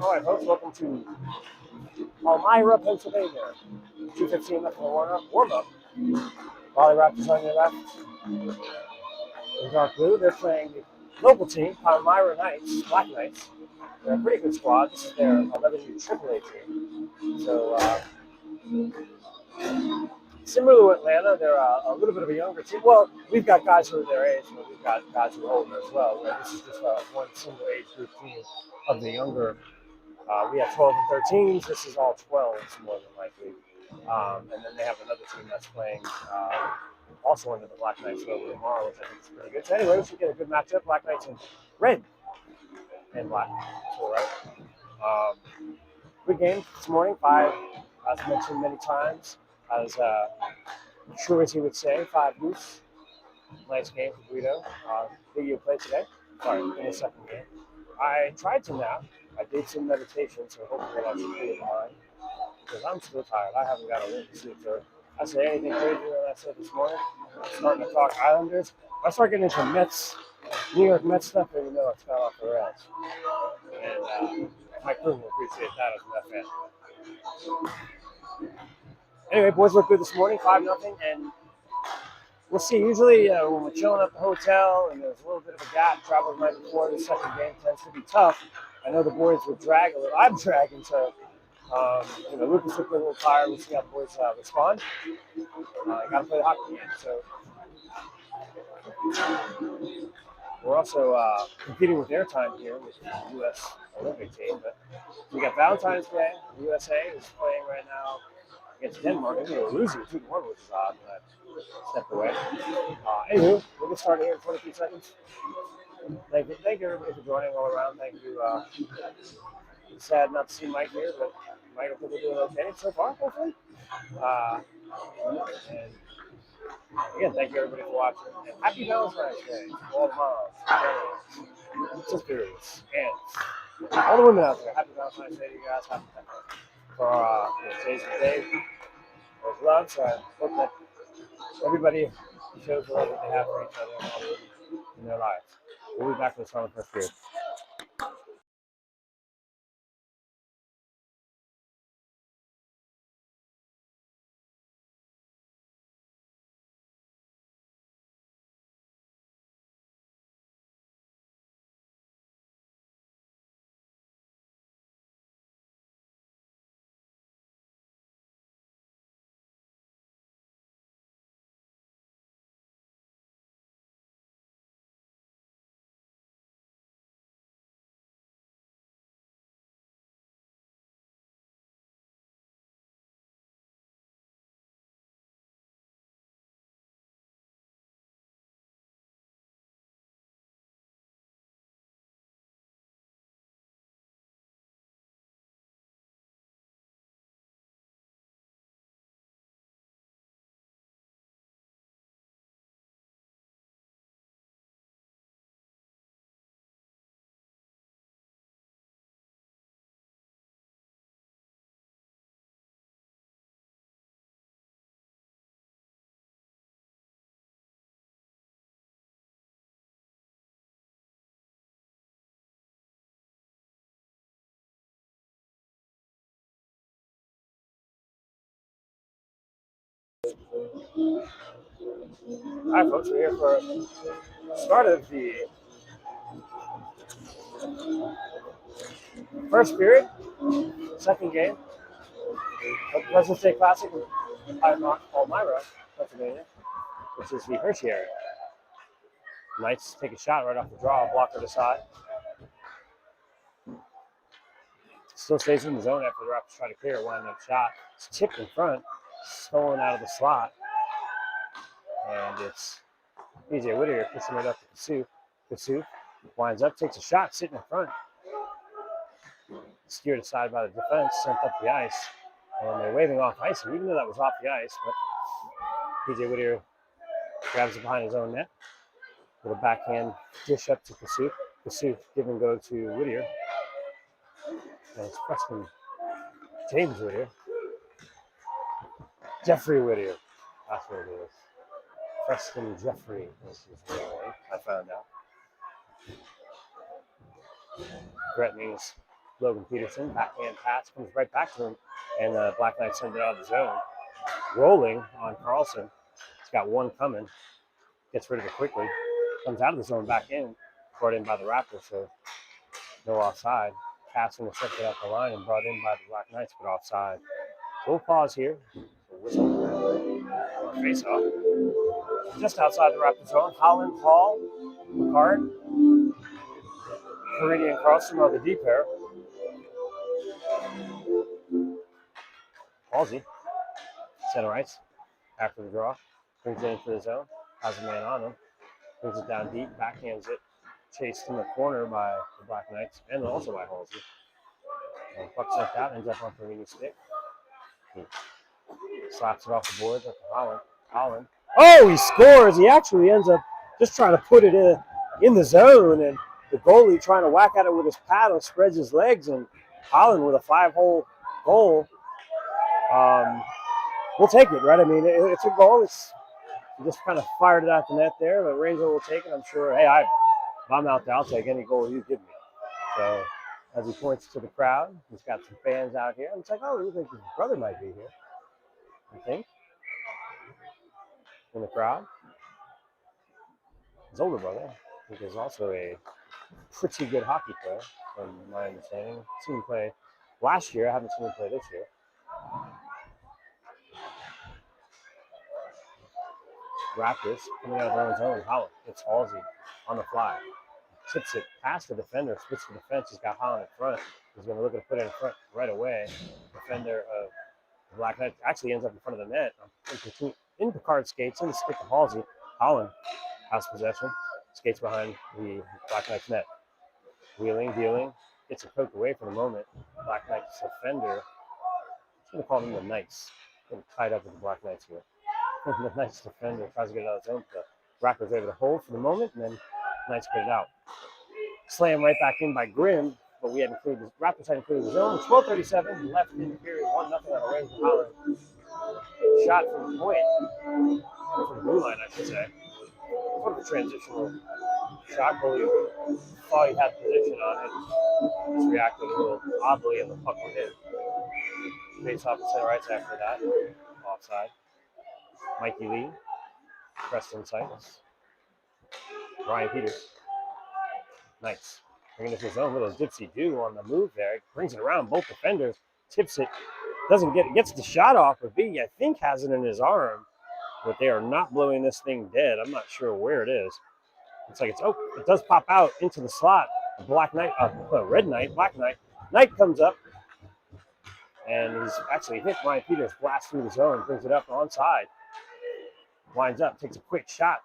All right, folks, welcome to Palmyra, Pennsylvania. 2:15 left in the warm-up. Raleigh Raptors on your left. In dark blue, they're playing the local team, Palmyra Knights, Black Knights. They're a pretty good squad. This is their 11U AAA team. So, similar to Atlanta, they're a little bit of a younger team. Well, we've got guys who are their age, but we've got guys who are older as well. Where this is just one single age group team of the younger. We have 12 and 13s. This is all 12s more than likely. And then they have another team that's playing also under the Black Knights logo tomorrow, which I think is pretty good. So anyway, we should get a good matchup. Black Knights in red and black. So, right. Good game this morning. 5, as mentioned many times, as true as he would say, 5 loose. Nice game for Guido. Who you play today? Sorry, in the second game. I tried to nap. I did some meditation, so hopefully that should be fine. Because I'm still tired. I haven't got a win to sleep. So I say anything crazier than I said this morning. I'm starting to talk Islanders. I start getting into Mets, New York Mets stuff, and you know it's kind of off the rails. And my crew will appreciate that as a Met fan. Anyway, boys look good this morning, 5-0, and we'll see. Usually when we're chilling at the hotel and there's a little bit of a gap, traveling right before the second game tends to be tough. I know the boys will drag a little. I'm dragging, so Lucas looked a little tired. We'll see how the boys respond. I got to play the hockey game, so we're also competing with airtime here with the U.S. Olympic team. But we got Valentine's Day. The USA is playing right now against Denmark. I think they were losing 2-1, which is odd, but I stepped away. Anywho, we'll get started here in 23 seconds. Thank you everybody for joining all around. Thank you. Sad not to see Mike here, but Mike will probably doing okay so far, hopefully. And again, thank you everybody for watching. And happy Valentine's Day to all the moms, sisters, aunts, all the women out there. Happy Valentine's Day to you guys. Happy for today's the day of love. So I hope that everybody shows the love that they have for each other in their lives. We'll be back with this on the first period. All right, folks, we're here for the start of the first period, second game of the President's Day Classic in Palmyra, Pennsylvania, which is the Hershey area. Knights take a shot right off the draw, blocker to side. Still stays in the zone after the Raptors try to clear a wind-up shot. It's tipped in front, stolen out of the slot. And it's PJ Whittier pushing it up to Kasuf. Kasuf winds up, takes a shot, sitting in front. Steered aside by the defense, sent up the ice. And they're waving off ice, even though that was off the ice. But PJ Whittier grabs it behind his own net. With a backhand dish up to Kasuf. Kasuf give and go to Whittier. And it's freshman James Whittier. Jeffrey Whittier. That's what it is. Preston Jeffrey is his real name, I found out. Threatening Logan Peterson, backhand pass, comes right back to him, and the Black Knights send it out of the zone. Rolling on Carlson. He's got one coming. Gets rid of it quickly. Comes out of the zone back in. Brought in by the Raptors, so no offside. Pass intercepted at the line and brought in by the Black Knights, but offside. So we'll pause here. Whistle or face off. Just outside the Raptors zone, Holland, Hall, Picard, Meridian Carlson on the D pair. Halsey, center ice, after the draw, brings it into the zone, has a man on him, brings it down deep, backhands it, chased in the corner by the Black Knights and also by Halsey. And puck sent out, ends up on Perini's stick. He slaps it off the boards up to Holland. Oh, he scores! He actually ends up just trying to put it in the zone, and the goalie trying to whack at it with his paddle, spreads his legs, and Holland with a 5-hole goal. We'll take it, right? I mean, it's a goal. He just kind of fired it out the net there, but Ranger will take it. I'm sure, hey, if I'm out there, I'll take any goal you give me. So as he points to the crowd, he's got some fans out here. And it's like, oh, you think his brother might be here, I think, in the crowd. His older brother, I think, is also a pretty good hockey player, from my understanding. I've seen him play last year. I haven't seen him play this year. Raptors coming out of their own zone. Holland gets Halsey on the fly. Tips it past the defender, splits the defense. He's got Holland in front. He's going to look to put it in front right away. Defender of the Black Knight actually ends up in front of the net. In Picard skates, in the stick of Halsey. Holland has possession, skates behind the Black Knight's net. Wheeling, dealing, gets a poke away for the moment. Black Knight's defender, I'm going to call them the Knights. Getting tied up with the Black Knights here. The Knights defender tries to get it out of the zone. The Raptors are able to hold for the moment, and then the Knights get it out. Slam right back in by Grimm, but we hadn't cleared the Raptors hadn't cleared the zone. 12:37 left in the period, 1-0 out of range from Holland. Shot from the point, from the blue line, I should say. Sort of a transitional shot. Goalie thought he had position on it. Just reacted a little oddly, and the puck went in. Face off the center ice after that. Offside. Mikey Lee, Preston Sykes, Ryan Peters. Nice. Bringing it to his own little dipsy-do on the move there. Brings it around both defenders, tips it, doesn't get it, gets the shot off, but B, I think, has it in his arm, but they are not blowing this thing dead. I'm not sure where it is. It's like it does pop out into the slot. Black Knight, Red Knight, Black Knight. Knight comes up, and he's actually hit Ryan Peters, blast through the zone, brings it up onside. Winds up, takes a quick shot.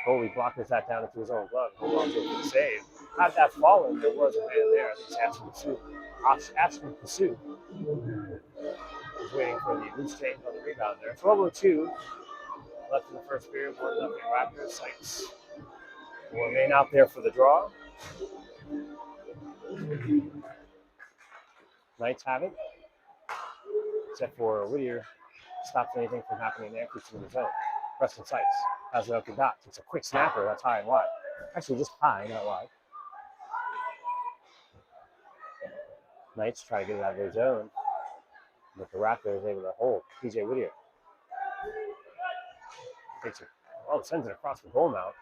Goalie blockers that down into his own glove. Holds on to it for the save. Had that fallen, there was a man there. I think it's Ashton Pursuit. He's waiting for the loose change on the rebound there. 12:02 left in the first period. 1-0 Raptors. Sykes will remain out there for the draw. Knights have it, except for Whittier. Stops anything from happening there. Keeps it in the zone. Preston Sykes has it up the dot. It's a quick snapper. That's high and wide. Actually, just high, not wide. Knights try to get it out of their zone, but the Raptors is able to hold. PJ Whittier takes it. Oh, sends it across the goal mount.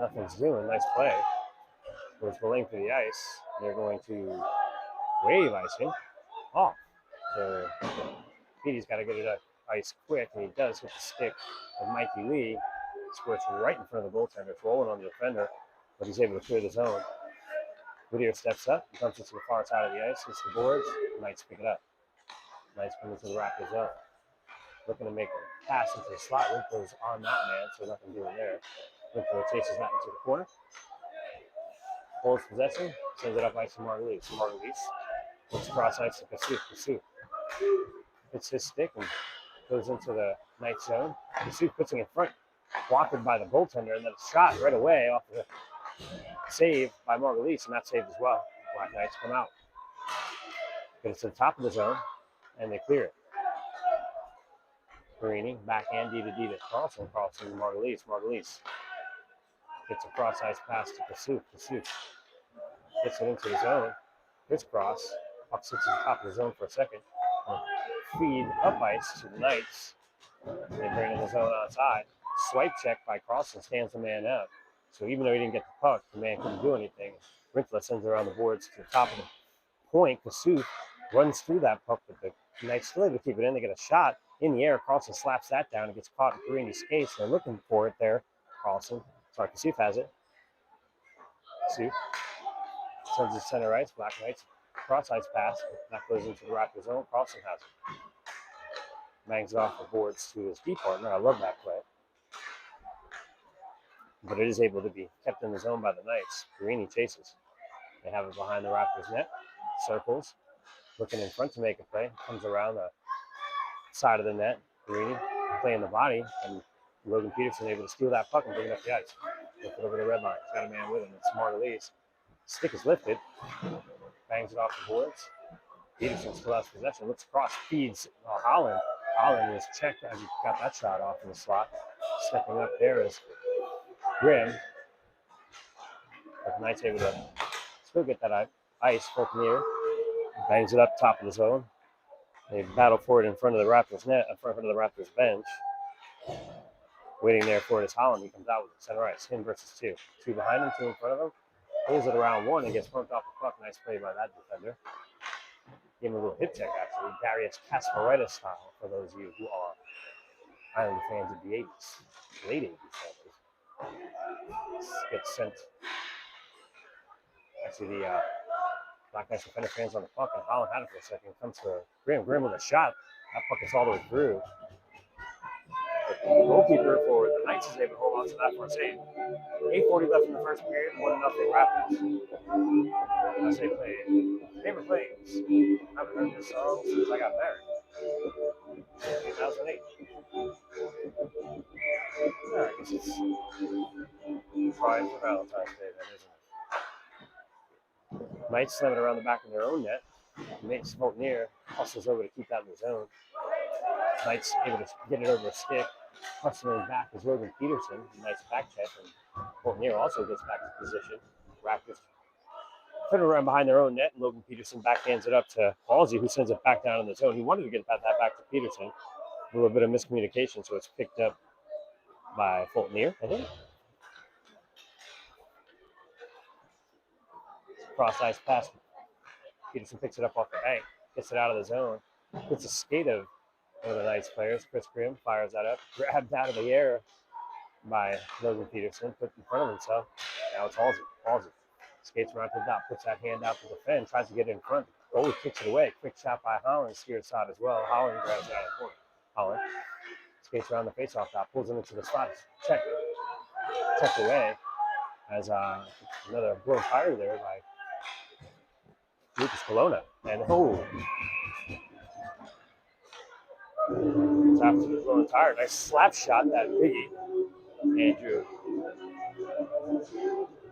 Nothing's doing. Nice play. Goes the length of the ice. They're going to wave icing off. So Petey's got to get it up ice quick, and he does hit the stick of Mikey Lee. Squirts right in front of the goaltender. It's rolling on the defender, but he's able to clear the zone. Whittier steps up, comes into the far side of the ice, hits the boards. Knights pick it up. Knights come into the Raptors zone. Looking to make a pass into the slot. Winkler's on that man, so nothing doing there. Winkler chases that into the corner. Holds possession, sends it up ice to Margulies. Margulies looks across ice to Pursuit. Hits his stick and goes into the Knight zone. Pursuit puts it in front, blocked by the goaltender, and then a shot right away off the save by Margulies, and that's saved as well. Black Knights come out. Get it to the top of the zone, and they clear it. Perini, backhand D to Carlson to Margulies. Margulies gets a cross ice pass to Pursuit. Gets it into the zone. Crisscross. Puck sits on top of the zone for a second. Feed up ice to the Knights. They bring in the zone outside. Swipe check by Carlson stands the man up. So even though he didn't get the puck, the man couldn't do anything. Rintla sends it around the boards to the top of the point. Kasuf runs through that puck, but the Knights still able to keep it in. They get a shot in the air. Carlson slaps that down and gets caught in Perini skates. They're looking for it there. Kasuf has it. Kasuf sends it center ice. Black Knights cross ice pass. That goes into the Raptors zone. Carlson has it. Bangs it off the boards to his D partner. I love that play. But it is able to be kept in the zone by the Knights. Perini chases. They have it behind the Raptors net. Circles. Looking in front to make a play. Comes around the side of the net. Perini playing the body. And Logan Peterson able to steal that puck and bring it up the ice. Look it over the red line. He's got a man with him. It's smart release. Stick is lifted. Bangs it off the boards. Peterson still has possession. Looks across. Feeds Holland. Holland was checked as he got that shot off in the slot. Stepping up there is Grimm. But the Knights able to still get that ice. Palmyra bangs it up top of the zone. They battle for it in front of the Raptors net, in front of the Raptors bench. Waiting there for it is Holland. He comes out with it. Center ice. Him versus two. Two behind him, two in front of him. Pulls it around one and gets bumped off the puck. Nice play by that defender. Gave him a little hip check, actually. Darius Kasparaitis style, for those of you who are Island fans of the 80s, late 80s. Gets sent. Actually, the Black Knights defender fans on the puck, and Holland had it for a second. Comes to Grimm. Grimm with a shot. That puck is all the way through. The goalkeeper for the Knights is able to hold on to that for a save. 8:40 left in the first period. 1-0 Raptors. As they play favorite plays. I haven't heard this song since I got married. 2008. I guess it's fine for Valentine's Day, then, isn't it? Knights slam it around the back of their own net. Makes Palmyra, hustles over to keep that in the zone. Knights able to get it over a stick. Hustling back is Logan Peterson. Nice back check. And Palmyra also gets back to position. Raptors put it around behind their own net, and Logan Peterson backhands it up to Halsey, who sends it back down in the zone. He wanted to get that back to Peterson. A little bit of miscommunication, so it's picked up by Palmyra, I think. Cross ice pass. Peterson picks it up off the bank, gets it out of the zone. Gets a skate of one of the Knights players. Chris Grimm fires that up, grabbed out of the air by Logan Peterson, put in front of himself. Now it's Halsey. Halsey skates around to the top, puts that hand out to defend, tries to get it in front. Goalie kicks it away. Quick shot by Holland, steers side as well. Holland grabs it out of the corner. Holland skates around the face-off top, pulls it into the spot. Checked away as another blown fire there by Lucas Colonna. And it's after the blown tire. Nice slap shot, that biggie. Andrew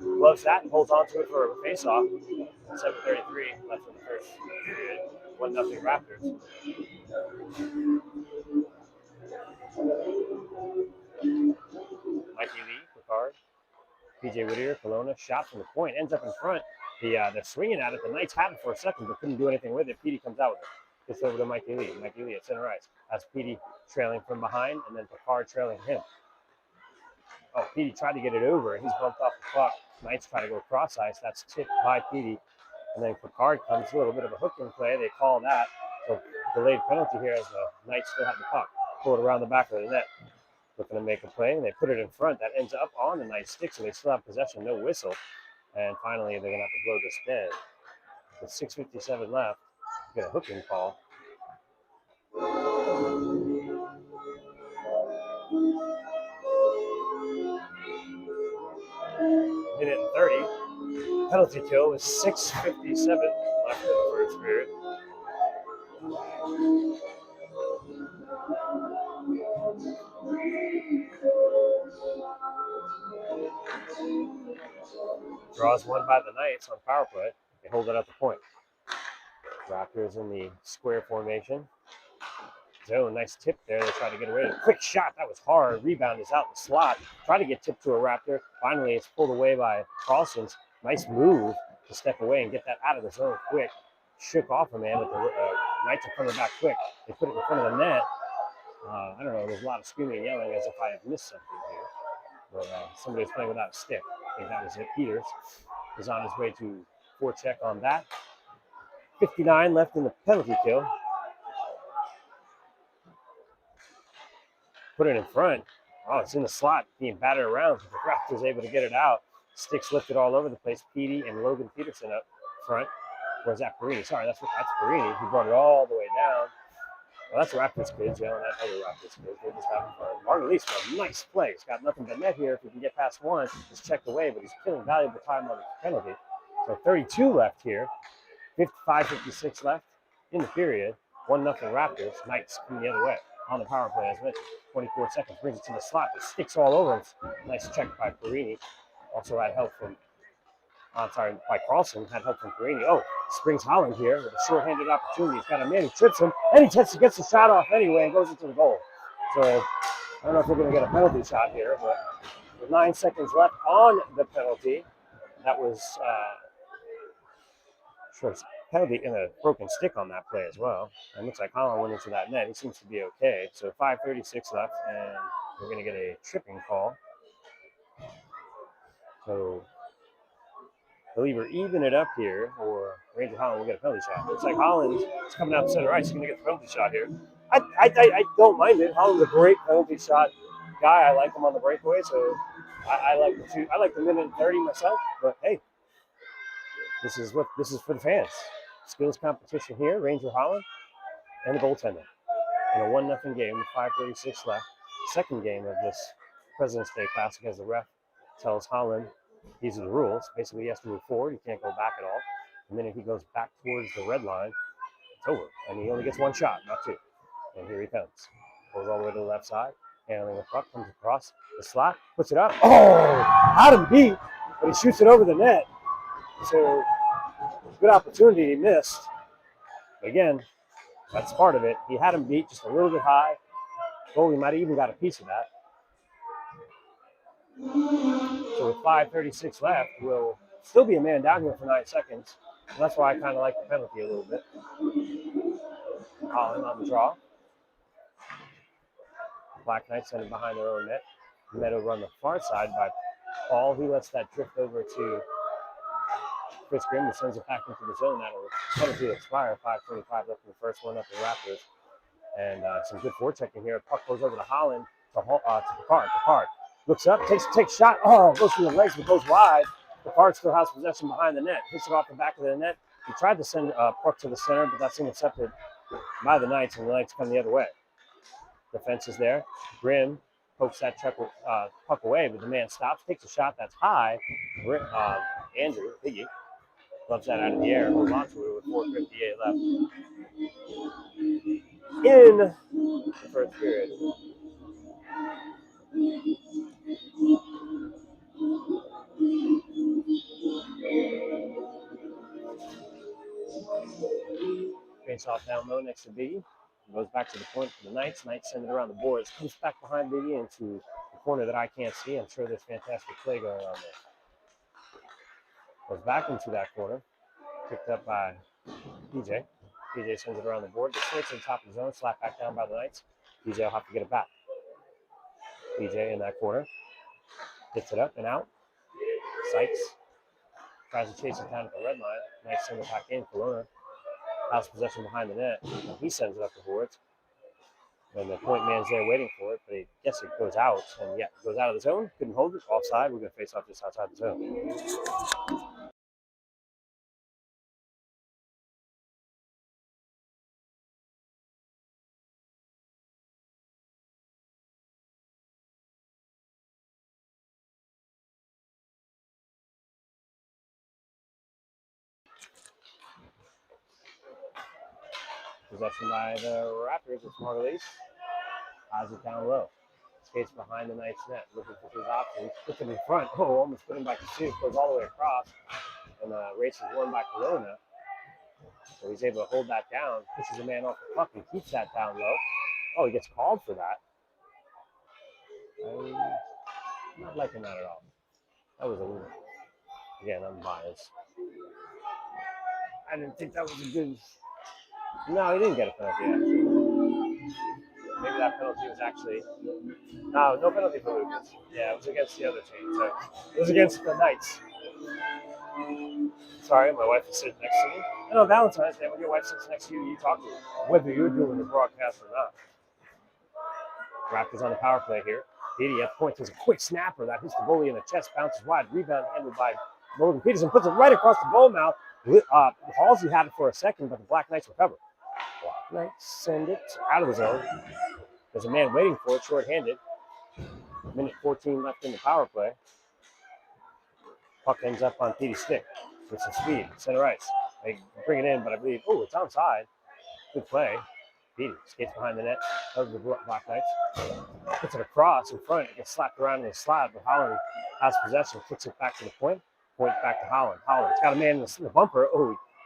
loves that and holds on to it for a face-off. 7:33 left in the first period. 1-0 Raptors. Mikey Lee, Picard, PJ Whittier, Colonna, shot from the point, ends up in front. They're swinging at it. The Knights had it for a second, but couldn't do anything with it. Petey comes out with it. Gets over to Mikey Lee. Mikey Lee at center ice. Has Petey trailing from behind, and then Picard trailing him. Oh, Petey tried to get it over, and he's bumped off the puck. Knights try to go cross ice. That's tipped by Petey. And then Picard comes, a little bit of a hooking play. They call that. So delayed penalty here as the Knights still have the puck. Pull it around the back of the net. Looking to make a play, and they put it in front. That ends up on the Knights stick, so they still have possession, no whistle. And finally, they're going to have to blow this dead. With 6:57 left, get a hooking call. Minute and 30. Penalty kill with 6:57 left in the first period. Draws one by the Knights on power play. They hold it at the point. Raptors in the square formation. Zone, nice tip there. They try to get away. Quick shot. That was hard. Rebound is out in the slot. Try to get tipped to a Raptor. Finally, it's pulled away by Carlson's. Nice move to step away and get that out of the zone quick. Shook off a man, but the Knights are coming back quick. They put it in front of the net. I don't know, there's a lot of screaming and yelling as if I have missed something here. But somebody's playing without a stick. I think that was it. Peters is on his way to forecheck on that. 59 left in the penalty kill. Put it in front. Oh, it's in the slot, being battered around. The Raptors able to get it out. Sticks lifted all over the place. Petey and Logan Peterson up front. Where's that Perini? Sorry, that's Perini. He brought it all the way down. Well, that's Raptors kids yelling at other Raptors kids. They're just having fun. Margulies for a nice play. He's got nothing but net here. If he can get past one, he's checked away, but he's killing valuable time on the penalty. So 32 left here. 55-56 left in the period. 1-0 Raptors. Knights coming the other way on the power play, as mentioned. 24 seconds, brings it to the slot. It sticks all over him. Nice check by Perini. Also had help from, by Carlson. Had help from Perini. Oh, springs Holland here with a short-handed opportunity. He's got a man who trips him, and he gets the shot off anyway and goes into the goal. So I don't know if we're going to get a penalty shot here, but with 9 seconds left on the penalty, that was penalty and a broken stick on that play as well. And looks like Holland went into that net. He seems to be okay. So 5:36 left, and we're going to get a tripping call. So they'll either even it up here, or Ranger Holland will get a penalty shot. Looks like Holland is coming out center right. He's going to get the penalty shot here. I don't mind it. Holland's a great penalty shot guy. I like him on the breakaway, so I like the minute and 30 myself. But hey, this is for the fans. Skills competition here. Ranger Holland and the goaltender in a 1-0 game with 5:36 left. Second game of this President's Day Classic, as the ref tells Holland these are the rules. Basically, he has to move forward. He can't go back at all. The minute he goes back towards the red line, it's over. And he only gets one shot, not two. And here he comes. Goes all the way to the left side. Handling the puck, comes across the slot, puts it up. Oh! Had him beat, but he shoots it over the net. So, good opportunity he missed. But again, that's part of it. He had him beat just a little bit high. Goalie might have even got a piece of that. So with 5:36 left, we'll still be a man down here for 9 seconds. And that's why I kind of like the penalty a little bit. Holland on the draw. Black Knights send it behind their own net. Met over on the far side by Paul. He lets that drift over to Chris Grimm, who sends it back into the zone. That'll penalty expire. 5:25 left in the first one up the Raptors. And some good forechecking here. Puck goes over to Holland to Picard. Picard looks up, takes shot. Oh, goes through the legs, but goes wide. Picard still has possession behind the net. Hits it off the back of the net. He tried to send puck to the center, but that's intercepted by the Knights, and the Knights come the other way. Defense is there. Grimm pokes that puck away, but the man stops, takes a shot that's high. Andrew Higgy loves that out of the air, holds on to it with 4:58 left in the first period. Face off down low next to Biggie. Goes back to the point for the Knights. Knights send it around the boards. Comes back behind Biggie into the corner that I can't see. I'm sure there's fantastic play going on there. Goes back into that corner. Picked up by PJ. PJ sends it around the board. Gets straight to the top of the zone. Slapped back down by the Knights. PJ will have to get it back. PJ in that corner. Gets it up and out. Sykes tries to chase it down at the red line. Knights send it back in. Kelowna has possession behind the net. He sends it up the boards. And the point man's there waiting for it, but I guess it goes out. And yeah, it goes out of the zone. Couldn't hold it. Offside. We're going to face off just outside the zone. Possession by the Raptors. It's Margulies. Has it down low. Skates behind the Knights net. Looking for his options. Puts it in front. Oh, almost put him back to shoot. Goes all the way across. And race is won by Kelowna. So he's able to hold that down. Pushes the man off the puck and keeps that down low. Oh, he gets called for that. I'm not liking that at all. That was a little. Again, I'm biased. I didn't think that was a good. No, he didn't get a penalty, actually. Maybe that penalty was actually. No penalty for Lucas. Yeah, it was against the other team. So it was against the Knights. Sorry, my wife is sitting next to me. I know Valentine's Day, when your wife sits next to you, you talk to her, whether you're doing the broadcast or not. Raptors on the power play here. Didi at point is a quick snapper that hits the goalie in the chest, bounces wide, rebound handled by Logan Peterson, puts it right across the goal mouth. Halsey had it for a second, but the Black Knights recover. Black Knights send it out of the zone. There's a man waiting for it, short-handed. Minute 14 left in the power play. Puck ends up on Petey's stick with some speed. Center ice. They bring it in, but I believe, it's onside. Good play. Petey skates behind the net of the Black Knights. Puts it across in front. It gets slapped around in the slot, but Holland has possession. Kicks it back to the point. Point back to Holland. Holland's got a man in the bumper.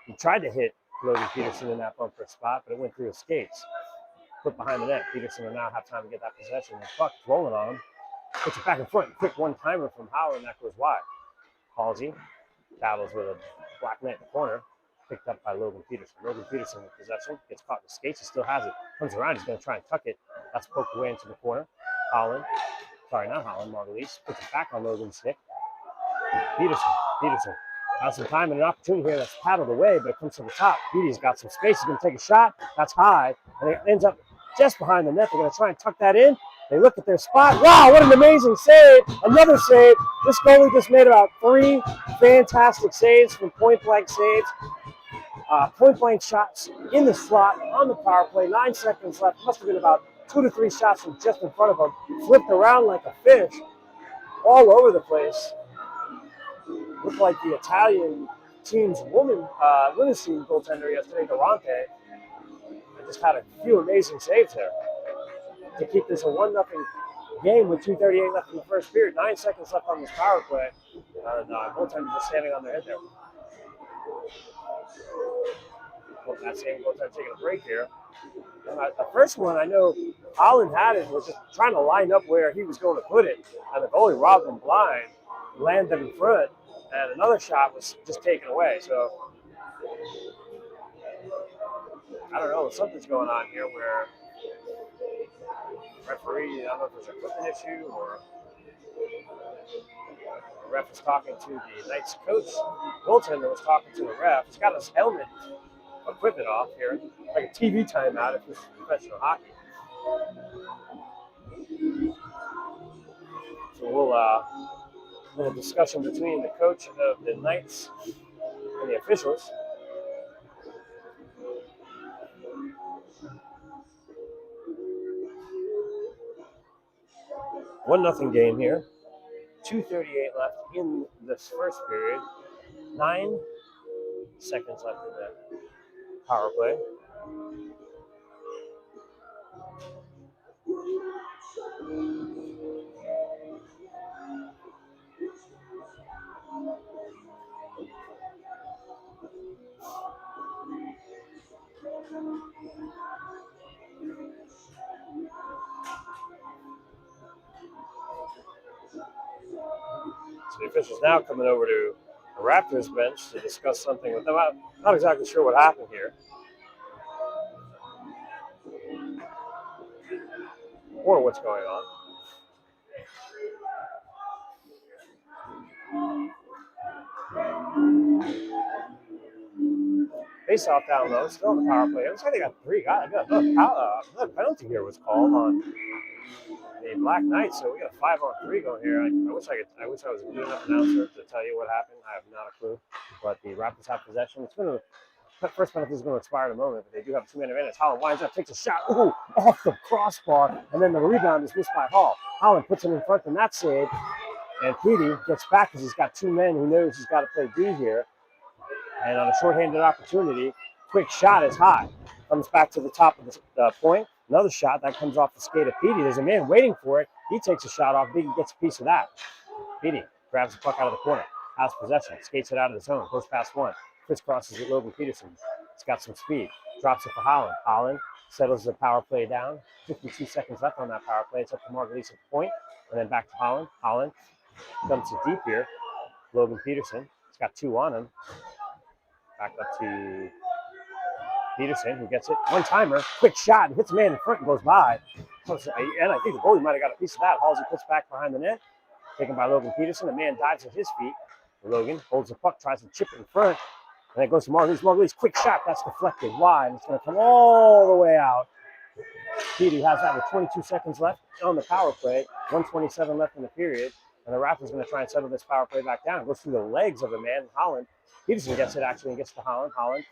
He tried to hit Logan Peterson in that bumper spot, but it went through his skates. Put behind the net. Peterson will now have time to get that possession. The puck rolling on him. Puts it back in front. Quick one-timer from Holland that goes wide. Halsey battles with a Black Knight in the corner. Picked up by Logan Peterson. Logan Peterson with possession. Gets caught in the skates. He still has it. Comes around. He's going to try and tuck it. That's poked away into the corner. Holland. Sorry, not Holland. Margulies. Puts it back on Logan's stick. Peterson. Has some time and an opportunity here that's paddled away, but it comes to the top. Petey's got some space. He's going to take a shot. That's high. And it ends up just behind the net. They're going to try and tuck that in. They look at their spot. Wow, what an amazing save. Another save. This goalie just made about 3 fantastic saves from point-blank saves. Point-blank shots in the slot on the power play. 9 seconds left. Must have been about 2 to 3 shots from just in front of him. Flipped around like a fish all over the place. Looked like the Italian team's women's team goaltender yesterday, Durante. Just had a few amazing saves there to keep this a 1-0 game with 2:38 left in the first period. 9 seconds left on this power play. Goaltender just standing on their head there. Well, that same goaltender taking a break here. The first one, I know Holland had it, was just trying to line up where he was going to put it, and the goalie robbed him blind, landed in front, and another shot was just taken away. So I don't know, something's going on here where referee, I don't know if there's a equipment issue or the ref was talking to the Knights coach. Goaltender was talking to the ref. He's got his helmet equipment off here, like a TV timeout if this is professional hockey. So we'll a little discussion between the coach of the Knights and the officials. One nothing game here. 2:38 left in this first period. 9 seconds left in the power play. So the officials now coming over to the Raptors bench to discuss something with them. I'm not exactly sure what happened here, or what's going on. Face off down low, still on the power play. It looks like they got 3 guys. Another penalty here was called on the Black Knights, so we got a 5-on-3 going here. I wish I was a good enough announcer to tell you what happened. I have not a clue. But the Raptors have possession. First penalty is going to expire in a moment, but they do have a 2-minute advantage. Holland winds up, takes a shot, off the crossbar, and then the rebound is missed by Hall. Holland puts it in front, and that save. And Petey gets back because he's got 2 men who knows he's got to play D here. And on a shorthanded opportunity, quick shot is high. Comes back to the top of the point. Another shot that comes off the skate of Petey. There's a man waiting for it. He takes a shot off. Petey gets a piece of that. Petey grabs the puck out of the corner. Has possession. Skates it out of the zone. Goes past one. Crisscrosses with Logan Peterson. He's got some speed. Drops it for Holland. Holland settles the power play down. 52 seconds left on that power play. It's up to Margulies at the point. And then back to Holland. Holland dumps it deep here. Logan Peterson. He's got 2 on him. Back up to Peterson, who gets it. One-timer, quick shot, and hits a man in front and goes by. And I think the goalie might have got a piece of that. Halsey puts back behind the net. Taken by Logan Peterson. The man dives at his feet. Logan holds the puck, tries to chip it in front. And then it goes to Margulies. Margulies, quick shot. That's deflected wide. It's going to come all the way out. Petey has that with 22 seconds left on the power play. 1:27 left in the period. And the Raptors are going to try and settle this power play back down. It goes through the legs of the man, Holland. Peterson gets it actually and gets to Holland. Holland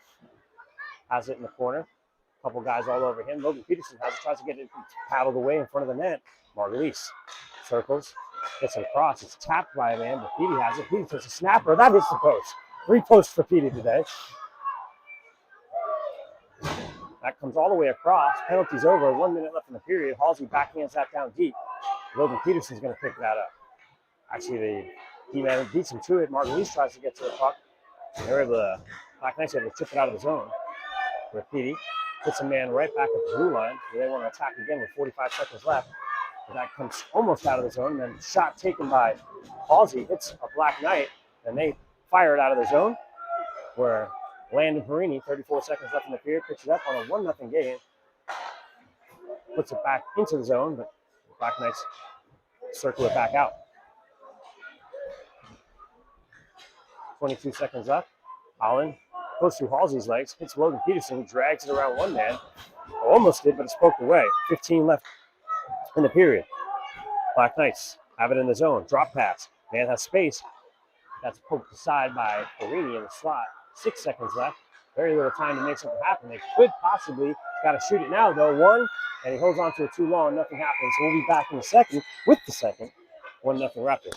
has it in the corner. A couple guys all over him. Logan Peterson has it, tries to get it paddled away in front of the net. Margulies circles, gets it across. It's tapped by a man, but Petey has it. Petey takes a snapper. That hits the post. 3 posts for Petey today. That comes all the way across. Penalty's over. 1 minute left in the period. Halsey backhands that down deep. Logan Peterson's going to pick that up. Actually, the D-man beats him to it. Margulies tries to get to the puck. They're able to, Black Knights able to chip it out of the zone. Where Petey puts a man right back at the blue line. They want to attack again with 45 seconds left. But that comes almost out of the zone. And then shot taken by Halsey hits a Black Knight. And they fire it out of the zone. Where Landon Perini, 34 seconds left in the period, picks it up on a 1-0 game. Puts it back into the zone, but Black Knights circle it back out. 22 seconds left. Holland goes through Halsey's legs, hits Logan Peterson, drags it around one man. Almost did, but it's poked away. 15 left in the period. Black Knights have it in the zone. Drop pass. Man has space. That's poked aside by Perini in the slot. 6 seconds left. Very little time to make something happen. They could possibly, got to shoot it now though. One, and he holds on to it too long. Nothing happens. So we'll be back in a second with the second. 1-0 Raptors.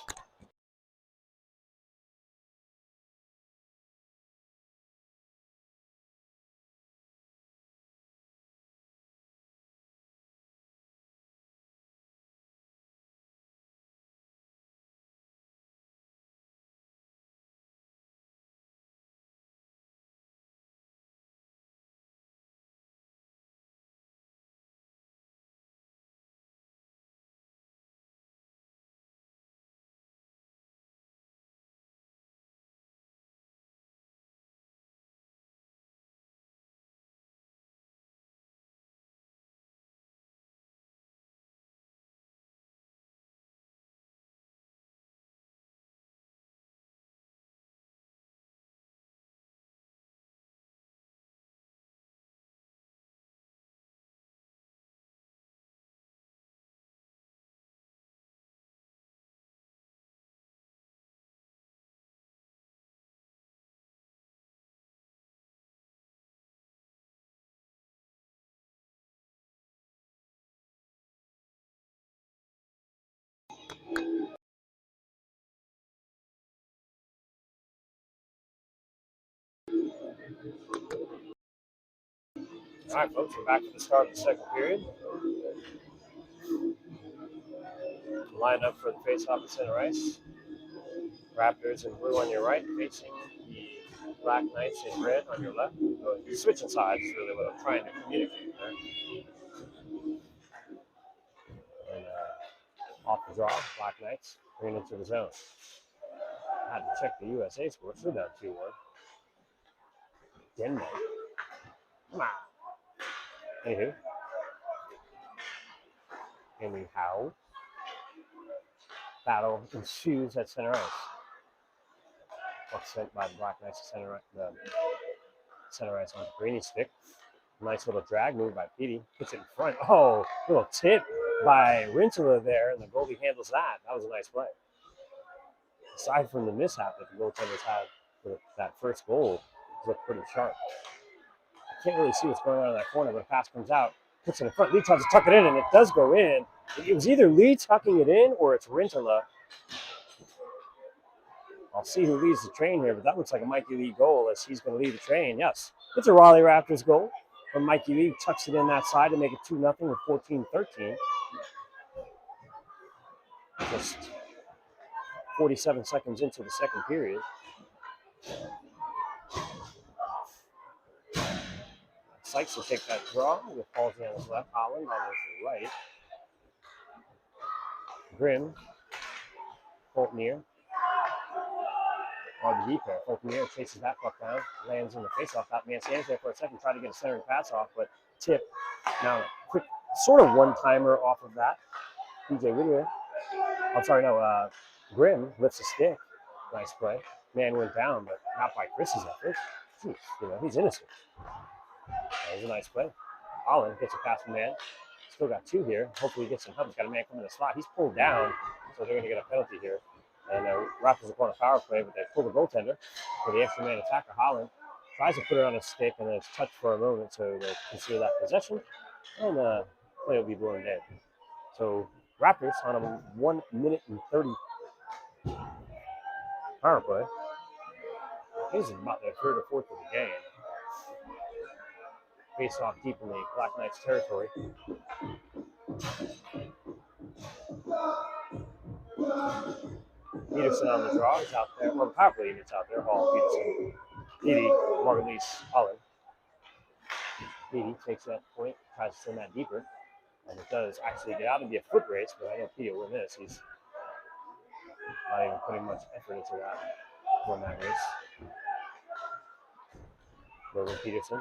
All right, folks, we're back at the start of the second period. Line up for the face-off at center ice. Raptors in blue on your right, facing the Black Knights in red on your left. Switching sides is really what I'm trying to communicate there. And off the draw, Black Knights bring into the zone. I had to check the USA score. We're down 2-1. Denmark. Come on. Anywho. Anyhow. Battle ensues at center ice. Puck sent by the Black Knights to center ice on Perini's stick. Nice little drag move by Petey. Puts it in front. Oh, little tip by Rintala there, and the goalie handles that. That was a nice play. Aside from the mishap that the goaltenders had for that first goal, it looked pretty sharp. I can't really see what's going on in that corner, but a pass comes out. Puts it in front. Lee tries to tuck it in, and it does go in. It was either Lee tucking it in or it's Rintala. I'll see who leads the train here, but that looks like a Mikey Lee goal as he's going to lead the train. Yes, it's a Raleigh Raptors goal. From Mikey Lee, tucks it in that side to make it 2-0 with 14-13. Just 47 seconds into the second period. Sykes will take that draw with Halsey on his left, Holland on his right. Grimm, Poltmere. on the deep pair. Palmyra chases that puck down, lands in the faceoff. That man stands there for a second, trying to get a centering pass off, but tip. Now, quick, sort of one-timer off of that. PWAA. I'm sorry, no. Grimm lifts a stick. Nice play. Man went down, but not by Chris's effort. Jeez, he's innocent. That was a nice play. Holland gets a pass from man. Still got two here. Hopefully he gets some help. He's got a man coming in the slot. He's pulled down, so they're going to get a penalty here. And Raptors are going to power play, but they pull the goaltender for the extra man attacker. Holland tries to put it on his stick, and then it's touched for a moment, so they consider that possession, and play will be blown dead. So Raptors on a 1 minute and 30 power play. This is about their third or fourth of the game. Face off deep in the Black Knights territory. Peterson on the draw is out there. Well, the power play unit's out there. Hall, Peterson, Didi, Margulies, Holland. Didi takes that point, tries to send that deeper, and it does actually get out and be a foot race, but I know Petey will win this. He's not even putting much effort into that for that race. Logan Peterson,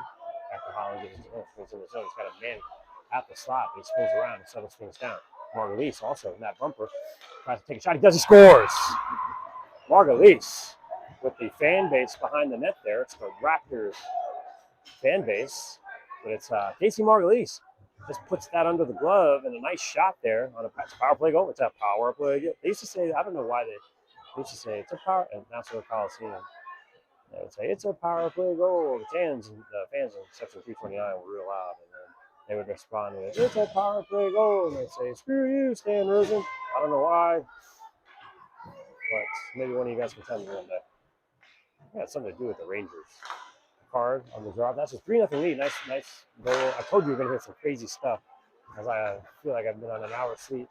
after Holland gets his in the zone, he's got a man at the slot, but he spins around and settles things down. Margulies also in that bumper tries to take a shot. He does. He scores. Margulies with the fan base behind the net there. It's the Raptors fan base, but it's Casey Margulies just puts that under the glove and a nice shot there on a power play goal. It's a power play. They used to say, I don't know why they used to say it's a power, and Nassau Coliseum. They would say it's a power play goal. The fans in section 329 were real loud, and then they would respond with, it's a power play goal, and they'd say, screw you, Stan Rosen. I don't know why, but maybe one of you guys can tell me one day. It had something to do with the Rangers. Card on the draw. That's a 3-0 lead. Nice goal. I told you we're going to hear some crazy stuff, as I feel like I've been on an hour's sleep.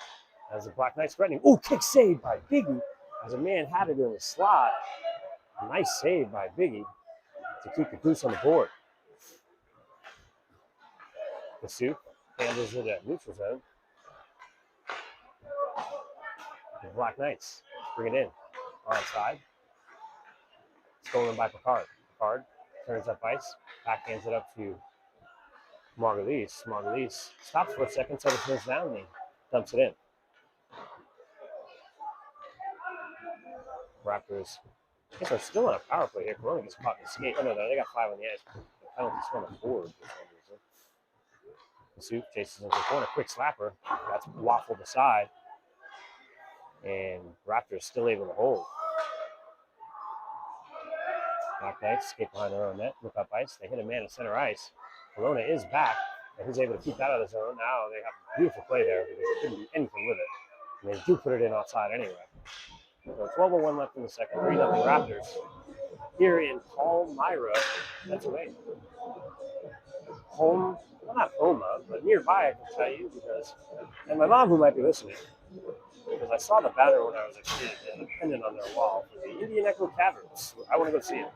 As the Black Knights threatening. Ooh, kick saved by Biggie. As a man had it in the slot. A nice save by Biggie to keep the goose on the board. The Soup handles it at neutral zone. The Black Knights bring it in. Onside. Stolen by Picard. Picard turns up ice. Backhands it up to Margulies. Margulies stops for a second, so it turns down and he dumps it in. Raptors, I guess, are still on a power play here. Corona gets caught in the skate. Oh, no, they got 5 on the ice. The penalty's from the forward for some reason. The Soup chases into the corner. Quick slapper. That's waffled aside. And Raptors still able to hold. Black Knights skate behind their own net. Look up ice. They hit a man at center ice. Corona is back. And he's able to keep that out of the zone. Now they have a beautiful play there because they couldn't do anything with it. And they do put it in outside anyway. So 12:01 left in the second. 3-0 Raptors here in Palmyra, Pennsylvania. Home, well, not Homa, but nearby, I can tell you, because, and my mom, who might be listening, because I saw the banner when I was a kid and a pendant on their wall for the Indian Echo Caverns. I want to go see it.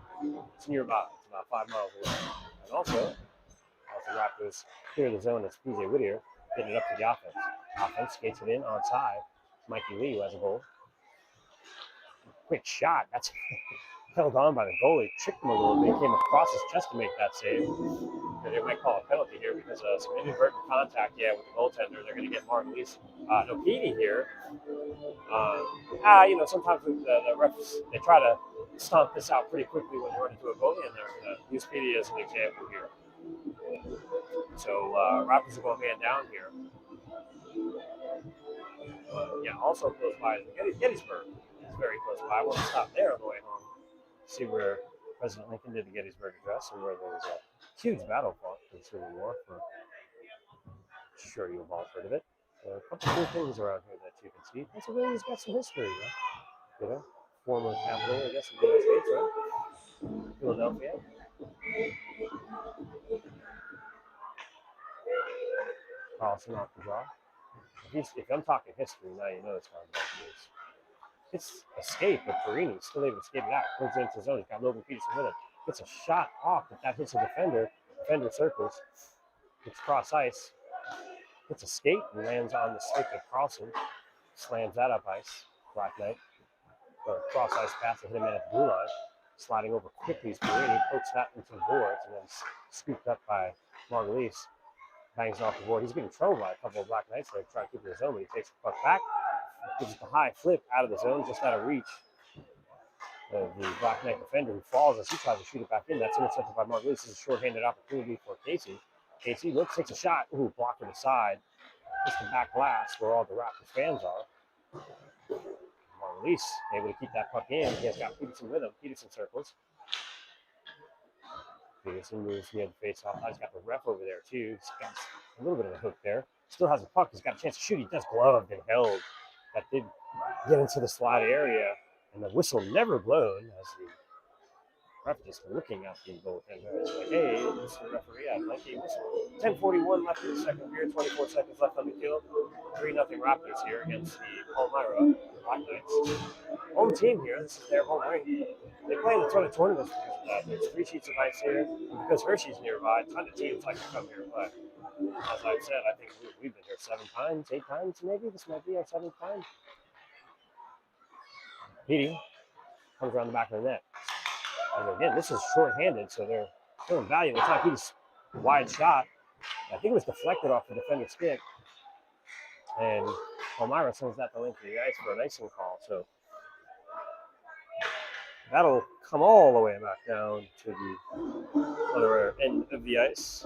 It's nearby. It's about 5 miles away. And also, as the Raptors clear the zone, it's PJ Whittier getting it up to the offense. Offense skates it in onside. Mikey Lee, who has a goal. Quick shot. That's held on by the goalie. Tricked him a little bit. Came across his chest to make that save. And they might call a penalty here because of some inadvertent contact, with the goaltender. They're going to get Margulies. No, Petey here. Sometimes the refs, they try to stomp this out pretty quickly when you run into a goalie, and they're going to use Petey as an example here. So Raptors are going man down here. Also close by is Gettysburg. It's very close by. I want to stop there on the way home. See where President Lincoln did the Gettysburg Address and where there was a huge battle fought in the Civil War. Sure you've all heard of it. A couple cool things around here that you can see. Pennsylvania's got some history, right? Former capital, I guess, of the United States, right? Philadelphia. Carlson off the draw. If I'm talking history, now you know it's how it is. It's escape, but Perini still able to escape it out. Comes into the zone. He's got Logan Peterson with him. Gets a shot off, but that hits a defender. Defender circles. Gets cross ice. Gets a skate and lands on the stick of Carlson. Slams that up ice. Black Knight. cross ice pass to hit him in at the blue line. Sliding over quickly is Perini, pokes that into the boards, and then scooped up by Margulies. Bangs off the board. He's getting trouble by a couple of Black Knights there, trying to keep it in his zone, but he takes the puck back. Gives it the high flip out of the zone, just out of reach. The Black Knight defender who falls as he tries to shoot it back in. That's intercepted by Margulies. This is a short-handed opportunity for Casey. Casey looks, takes a shot. Ooh, blocked to the side. It's the back glass where all the Raptors fans are. Margulies able to keep that puck in. He has got Peterson with him. Peterson circles. Peterson moves near the face-off. He's got the ref over there, too. He's got a little bit of a hook there. Still has the puck. He's got a chance to shoot. He does gloved and held. That did get into the slot area. And the whistle never blown as the ref just looking at the goaltender. It's like, hey, Mr. Referee, I'd like a whistle. 10:41 left in the second period, 24 seconds left on the kill. 3-0 Raptors here against the Palmyra Black Knights. Home team here. This is their home rink. They play in a ton of tournaments because of that. There's 3 sheets of ice here. And because Hershey's nearby, a ton of teams like to come here and play. As I've said, I think we've been here 7 times, 8 times maybe. This might be our 7th time. Petey comes around the back of the net. And again, this is short-handed, so they're showing value. It's not Petey's wide shot. I think it was deflected off the defender's stick. And Palmyra sends that to length of the ice for an icing call. So that'll come all the way back down to the other end of the ice.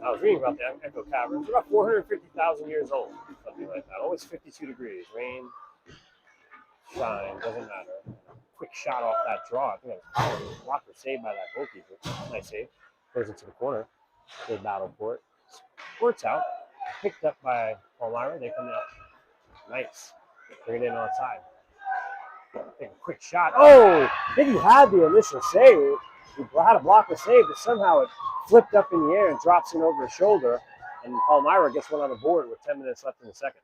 I was reading about the Echo Caverns. They're about 450,000 years old, something like that. Always 52 degrees. Rain, shine, doesn't matter. Quick shot off that draw. I think that was blocked or saved by that goalkeeper. Nice save. Goes into the corner. Good battle for it. Squirts out. Picked up by Palmyra. They come out. Nice. Bring it in on side. Take a quick shot. Oh! I think he had the initial save. He had a blocker save, but somehow it flipped up in the air and drops in over his shoulder. And Palmyra gets one on the board with 10 minutes left in the second.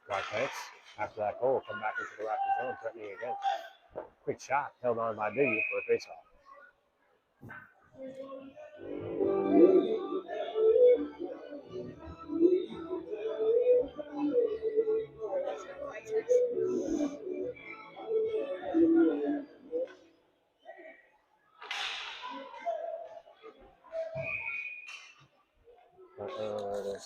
Black Knights, after that goal, come back into the Raptors zone, threatening again. Quick shot, held on by Biggie for a faceoff. There it is.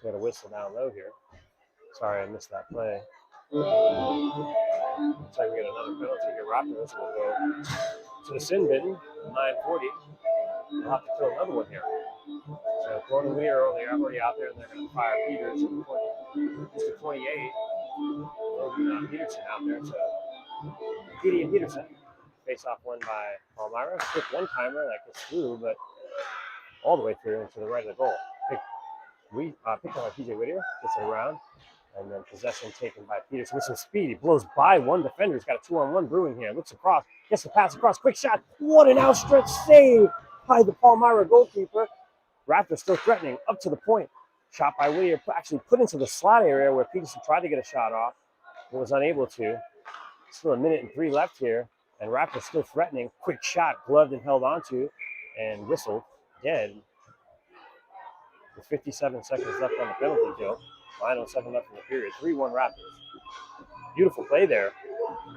Got a whistle down low here. Sorry, I missed that play. Looks like we get another penalty here. Raptors will go to the sin bin. 9:40. We'll have to kill another one here. So Corner and Weir are already out there, and they're going to fire Peters. Mr. 28. Logan Peterson out there. So Petey and Peterson. Face-off won by Palmyra. Quick one-timer that gets through, but all the way through into the right of the goal. Picked up by PJ Whittier. Gets it around. And then possession taken by Peterson with some speed. He blows by one defender. He's got a 2-on-1 brewing here. Looks across. Gets the pass across. Quick shot. What an outstretched save by the Palmyra goalkeeper. Raptors still threatening up to the point. Shot by Whittier. Actually put into the slot area where Peterson tried to get a shot off. But was unable to. Still 1 minute and 3 left here. And Raptors still threatening. Quick shot. Gloved and held onto. And whistled. Dead. With 57 seconds left on the penalty kill. 9:07 left in the period. 3-1 Raptors. Beautiful play there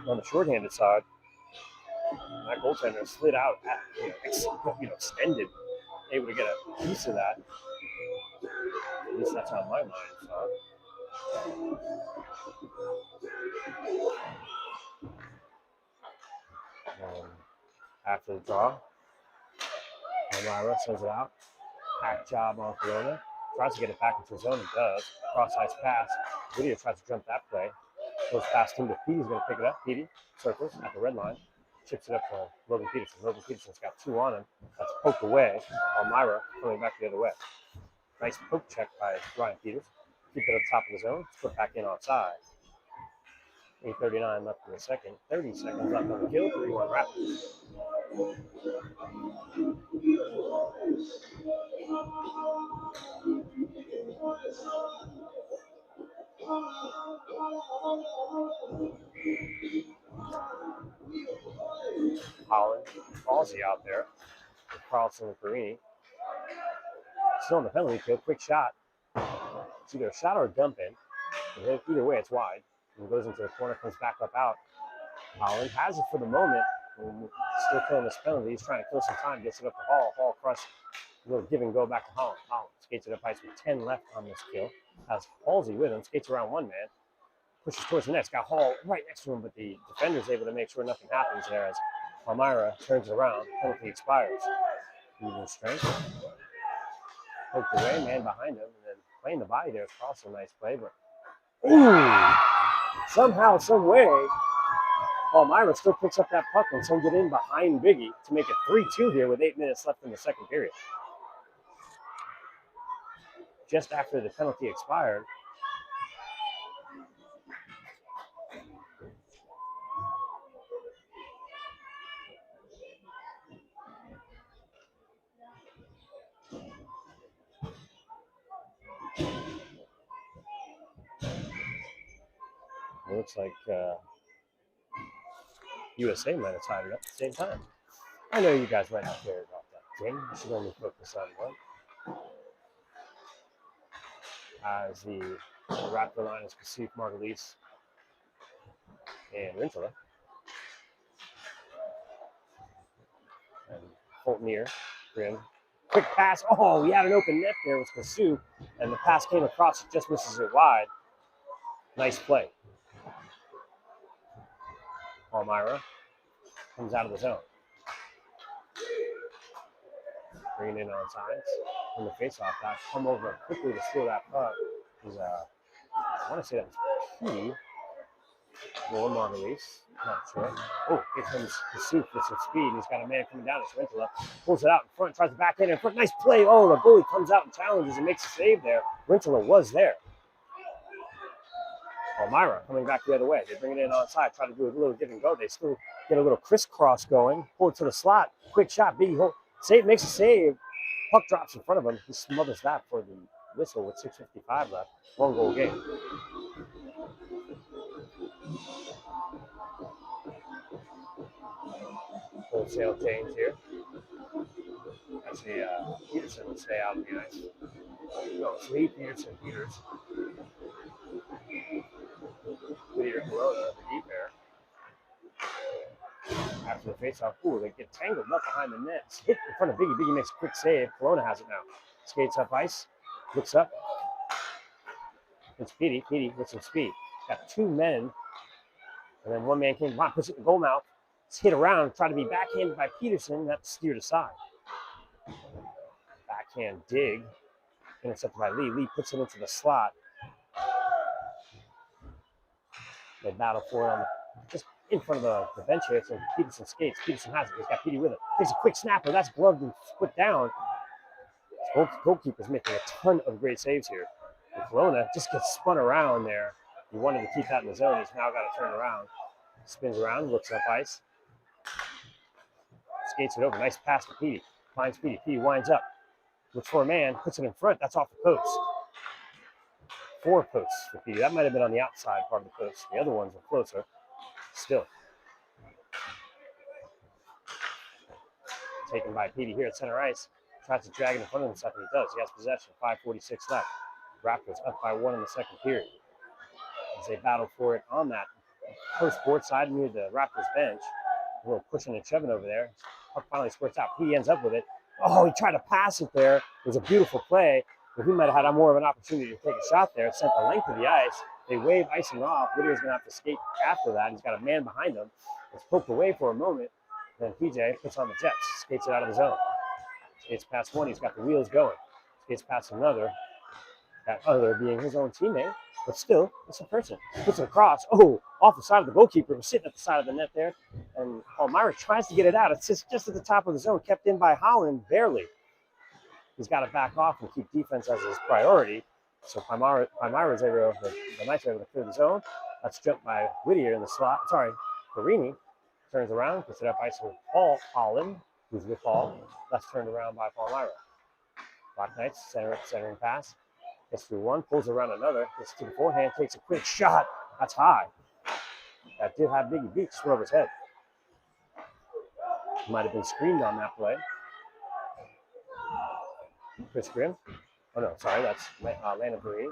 on the shorthanded side. And that goaltender slid out, extended, able to get a piece of that. At least that's how my mind saw it. After the draw, Palmyra sends it out. Hack job on Corona. tries to get it back into his zone. He does. Cross-ice pass. Whittier tries to jump that play. Goes past him to Petey's going to pick it up. Petey circles at the red line. Chips it up to Logan Peterson. Logan Peterson's got 2 on him. That's poked away. Palmyra coming back the other way. Nice poke check by Ryan Peters. Keep it up top of the zone. Put back in onside. 8:39 left in the second. 30 seconds left on the kill. 3-1 Raptors. Holland, Halsey out there with Carlson and Perini. Still in the penalty kill. Quick shot. It's either a shot or a dump in. Either way, it's wide. And goes into the corner, comes back up out. Holland has it for the moment. Still killing this penalty. He's trying to kill some time. Gets it up to Hall. Hall crushed. A little give and go back to Holland. Holland skates it up ice with 10 left on this kill. Has Halsey with him. Skates around one man. Pushes towards the net. Got Hall right next to him, but the defender's able to make sure nothing happens there as Palmyra turns it around. Penalty expires. Even strength. Poked away, man behind him, and then playing the body there is also a nice play, but somehow, some way, Palmyra still picks up that puck and sends it in behind Biggie to make it 3-2 here with 8 minutes left in the second period. Just after the penalty expired. It looks like USA might have tied it up at the same time. I know you guys might not care about that game. You should only focus on one. As the Raptor line is Kasif, Margulies, and Rintala. And Fultonier, Grim. Quick pass. Oh, we had an open net there with Kasif, and the pass came across, just misses it wide. Nice play. Palmyra comes out of the zone. Bringing in on sides from the faceoff. Guys come over quickly to steal that puck. I want to say that was P. Or Margulies. Not sure. Oh, here comes Kasuf with some speed. He's got a man coming down. It's Rintala. Pulls it out in front, tries to back in front. Nice play. Oh, the goalie comes out and challenges and makes a save there. Rintala was there. Palmyra coming back the other way. They bring it in on side, try to do a little give and go. They still get a little crisscross going. Pull it to the slot. Quick shot. Biggie hole. Save, makes a save. Puck drops in front of him. He smothers that for the whistle with 6:55 left. 1-goal game. Wholesale change here. Actually, Peterson will stay out of the ice. No, it's Lee, Peterson, Peters. Whittier, Corona, the deep air. After the faceoff, they get tangled up behind the net. It's hit in front of Biggie. Biggie makes a quick save. Corona has it now. Skates up ice. Looks up. It's Petey. Petey with some speed. Got 2 men. And then one man came by, puts it in goal mouth. It's hit around, trying to be backhanded by Peterson. That's steered aside. Backhand dig. Intercepted by Lee. Lee puts it into the slot. They battle for it on just in front of the bench here. So Peterson skates. Peterson has it. He's got Petey with it. Takes a quick snapper. That's gloved and put down. Goalkeeper's making a ton of great saves here. And Corona just gets spun around there. He wanted to keep that in the zone. He's now got to turn around. Spins around, looks up ice. Skates it over. Nice pass to Petey. Finds Petey. Petey winds up. Looks for a man. Puts it in front. That's off the post. 4 posts for Petey. That might have been on the outside part of the post. The other ones were closer. Still. Taken by Petey here at center ice. Tries to drag it in front of himself, and he does. He has possession. 5:46 left. Raptors up by 1 in the second period. As they battle for it on that post board side near the Raptors bench. A little pushing and shoving over there. Puck finally squirts out. Petey ends up with it. Oh, he tried to pass it there. It was a beautiful play. But he might have had more of an opportunity to take a shot there. It sent the length of the ice. They wave icing off. Whittier's going to have to skate after that. He's got a man behind him. It's poked away for a moment. Then PJ puts on the jets. Skates it out of the zone. Skates past one. He's got the wheels going. Skates past another. That other being his own teammate, but still, it's a person. Puts it across. Oh, off the side of the goalkeeper, was sitting at the side of the net there. And Palmyra tries to get it out. It's just at the top of the zone, kept in by Holland, barely. He's got to back off and keep defense as his priority. So Palmyra's able to, the Knights are able to clear the zone. That's jumped by Whittier in the slot. Sorry, Perini turns around, puts it up ice with Paul Holland, who's with Paul. That's turned around by Palmyra. Black Knights, centering pass. Gets through one, pulls around another, gets to the forehand, takes a quick shot. That's high. That did have Biggie beat just over his head. Might have been screened on that play. Chris Grimm. Oh no, sorry, that's Landon Perini.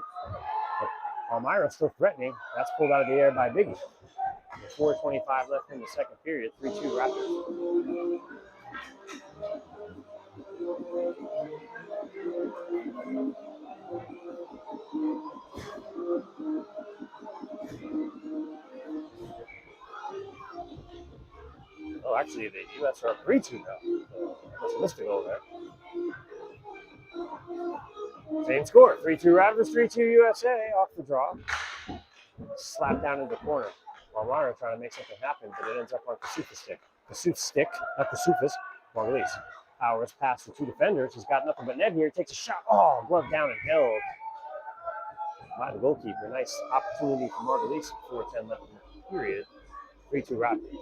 But Palmyra still threatening. That's pulled out of the air by Biggie. 4:25 left in the second period. 3-2 Raptors. Oh, actually, the U.S. are up 3-2 now. Must have missed a goal there. Same score. 3-2 Raptors, 3-2 USA off the draw. Slapped down in the corner. Palmyra trying to make something happen, but it ends up on Kasuf's stick. Kasuf's stick, not Kasuf's, Margulies. Hours past the two defenders. He's got nothing but net here. Takes a shot. Oh, glove down and held by the goalkeeper. Nice opportunity for Margulies. 4:10 left in the period. 3-2 Raptors.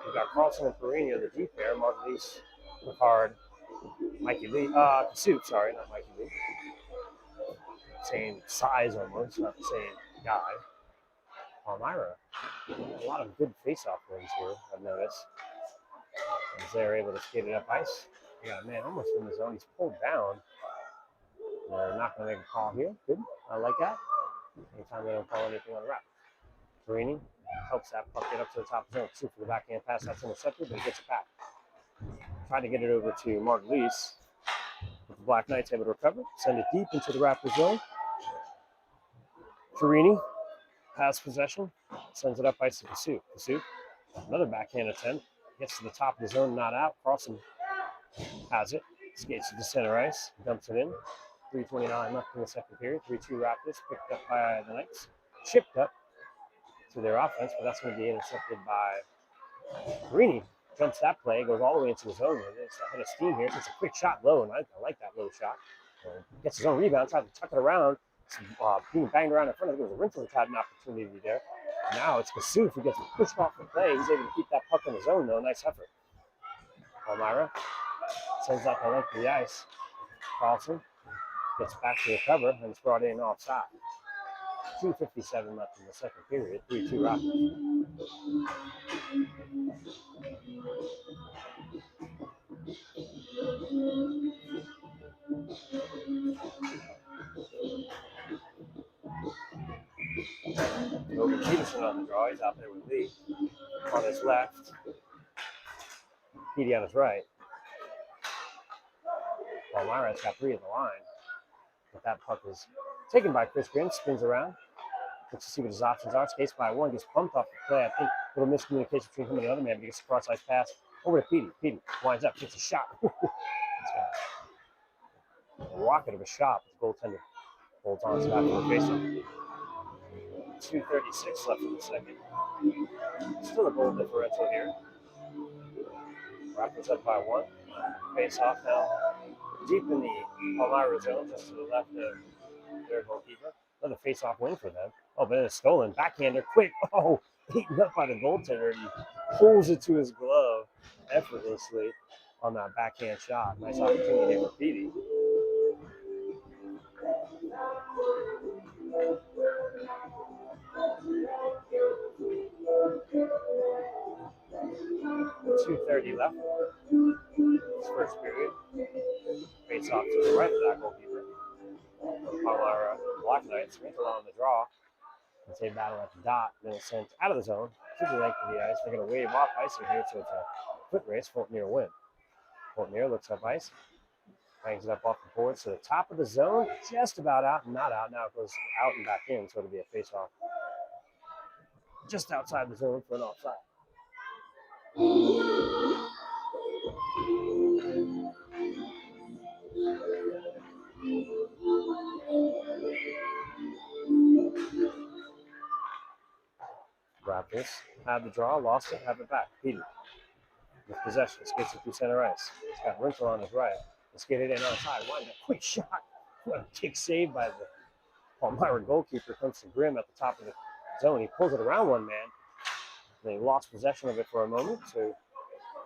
We've got Carlson and Perini on the deep pair. Margulies, Picard, Mikey Lee. Kasuf, sorry, not Mikey Lee. Same size almost, not the same guy. Palmyra, a lot of good face-off wins here, I've noticed. As they're able to skate it up ice. Yeah, man, almost in the zone. He's pulled down. They're not going to make a call here. Good. I like that. Anytime they don't call anything on the wrap. Perini helps that puck get up to the top of the zone. Super for the backhand pass. That's intercepted, but he gets it back. Trying to get it over to Margulies. The Black Knights able to recover. Send it deep into the Raptors zone. Perini has possession. Sends it up ice to Kasuf. Kasuf, another backhand attempt. Gets to the top of the zone, not out. Carlson has it. Skates to the center ice. Dumps it in. 3:29 left in the second period. 3-2 Raptors. Picked up by the Knights. Chipped up to their offense, but that's going to be intercepted by Perini. Jumps that play. Goes all the way into the zone with it. It's a head of steam here. It's a quick shot low, and I like that low shot. Gets his own rebound. Tries to tuck it around. Being banged around in front of it. Renfrew had an opportunity there. Now it's Kasuf who gets pushed off the play. He's able to keep that puck in the zone, though. Nice effort. Palmyra sends that the length of the ice. Carlson gets back to recover, and it's brought in offside. 2:57 left in the second period. 3-2 Raptors. Logan Peterson on the draw. He's out there with Lee on his left. Petey on his right. Palmyra's got three in the line. But that puck is taken by Chris Grimm. Spins around. Looks to see what his options are. Skates by one. Gets pumped off the play. I think a little miscommunication between him and the other man. But he gets a cross-ice pass over to Petey. Petey winds up. Gets a shot. It's got a rocket of a shot. The goaltender holds on to that for the face-off. 2:36 left in the second. Still a goal differential here. Raptors up by one. Face off now. Deep in the Palmyra zone, just to the left of their goalkeeper. Another face off win for them. Oh, but it's stolen. Backhander, quick. Oh, eaten up by the goaltender. He pulls it to his glove effortlessly on that backhand shot. Nice opportunity here for Petey. .230 left. This first period. Face off to the right of that goalkeeper. Palmyra Black Knights. Winkle on the draw. As they battle at the dot. Then it's sent out of the zone to the length of the ice. They're going to wave off icing here, so it's a foot race. Fort Muir win. Fort Muir looks up ice. Bangs it up off the board. So the top of the zone, just about out and not out. Now it goes out and back in, so it'll be a face off. Just outside the zone for an offside. Raptors had the draw, lost it, have it back. Petey with possession, skates it through center ice. He's got Rental on his right. Let's get it in on the side. Wind up, quick shot. What a kick save by the Palmyra goalkeeper. Comes to Grimm at the top of the zone. He pulls it around one man. They lost possession of it for a moment, so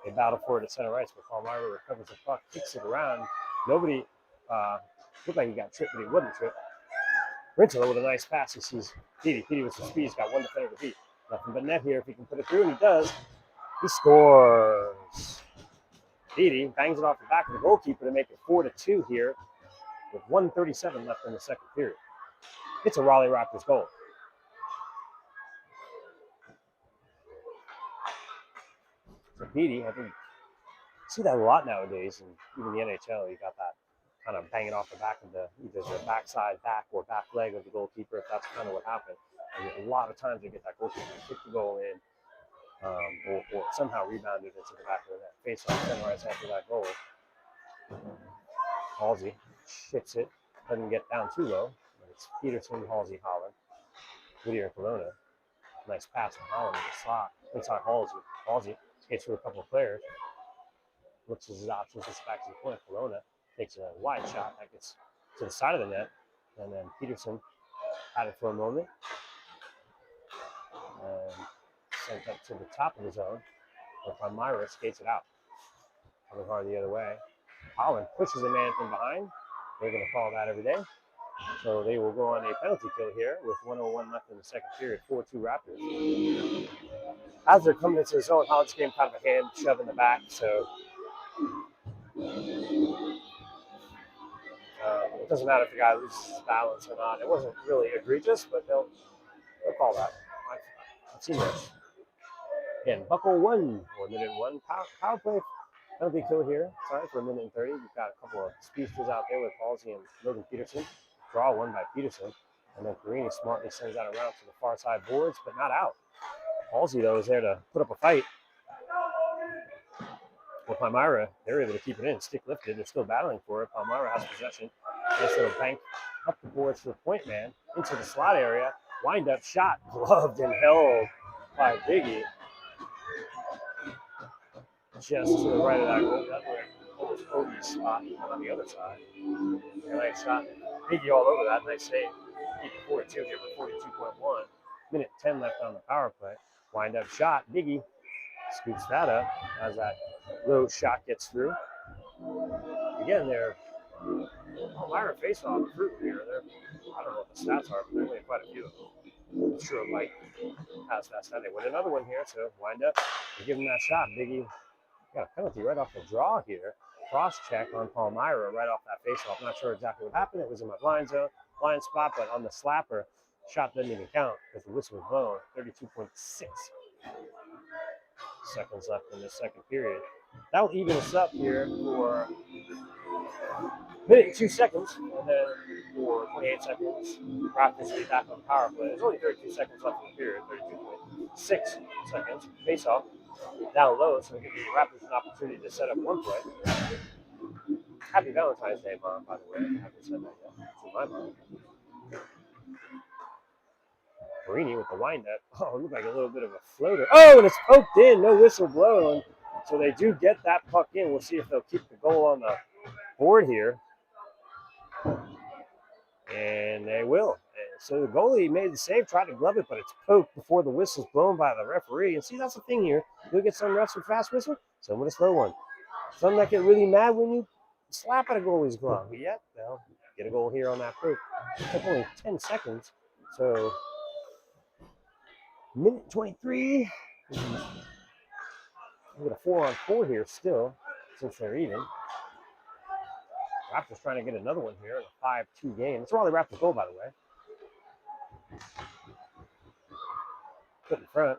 they battle for it at center ice. But Palmyra recovers the puck, kicks it around. Nobody looked like he got tripped, but he wasn't tripped. Rental with a nice pass. He sees Petey. Petey with some speed. He's got one defender to beat. Nothing but net here if he can put it through, and he does. He scores. Petey bangs it off the back of the goalkeeper to make it 4-2 here with 1:37 left in the second period. It's a Raleigh Raptors goal. So Petey, I think, see that a lot nowadays, and even the NHL, you got that kind of banging off the back of either the backside back or back leg of the goalkeeper, if that's kind of what happened. And a lot of times they get that goalkeeper to kick the goal in, or somehow rebounded into the back of the net. Face off center ice after that goal. Halsey shifts it, doesn't get down too low. But it's Peterson, Halsey, Holland, Whittier, and Kelowna. Nice pass from Holland in the slot. Inside Halsey. Halsey skates through a couple of players. Looks at his options, gets back to the point. Kelowna takes a wide shot that gets to the side of the net. And then Peterson had it for a moment. And sent up to the top of the zone. Where Palmyra skates it out. Coming hard the other way. Holland pushes a man from behind. They're going to call that every day. So they will go on a penalty kill here with 1:01 left in the second period. 4-2 Raptors. As they're coming into the zone, Holland's game kind of a hand shove in the back. So it doesn't matter if the guy loses his balance or not. It wasn't really egregious, but they'll call that. I've seen this. Again, buckle one or minute one. Power play penalty kill here. Sorry, for 1:30. We've got a couple of speedsters out there with Halsey and Logan Peterson. Draw one by Peterson. And then Carini smartly sends that around to the far side boards, but not out. Halsey, though, is there to put up a fight. Well, Palmyra, they're able to keep it in. Stick lifted. They're still battling for it. Palmyra has possession. Nice little bank up the boards for the point man. Into the slot area. Wind up shot. Gloved and held by Biggie. Just to the right of that goal. That way, almost Odie's spot on the other side. A nice shot. Biggie all over that. Nice save. Keep it 4-2 here with 42.1. Minute 10 left on the power play. Wind up shot. Biggie scoops that up as that low shot gets through. Again, they're Palmyra face off fruit here. I don't know what the stats are, but there's only quite a few of them. I'm sure Mike has that stat. They win another one here, so wind up. They give him that shot. Biggie got a penalty right off the draw here. Cross check on Palmyra right off that face off. Not sure exactly what happened. It was in my blind zone, blind spot, but on the slapper, shot didn't even count because the whistle was blown. 32.6 seconds left in this second period. That will even us up here for a minute and 2 seconds, and then for 28 seconds, Raptors will be back on power play. There's only 32 seconds left in the period, 32.6 seconds. Face off down low, so we give the Raptors an opportunity to set up one play. Happy Valentine's Day, Mom, by the way. I haven't said that yet. To my mom. Carini with the windup. Oh, it looked like a little bit of a floater. Oh, and it's poked in. No whistle blown. So they do get that puck in. We'll see if they'll keep the goal on the board here. And they will. And so the goalie made the save, tried to glove it, but it's poked before the whistle's blown by the referee. And see, that's the thing here. You'll get some refs with fast whistle, some with a slow one. Some that get really mad when you slap at a goalie's glove. But yet, they'll get a goal here on that poke. It took only 10 seconds. So, minute 23. We got a 4-on-4 here still, since they're even. Raptors trying to get another one here in a 5-2 game. It's a Raleigh Raptors goal, by the way. Put in front.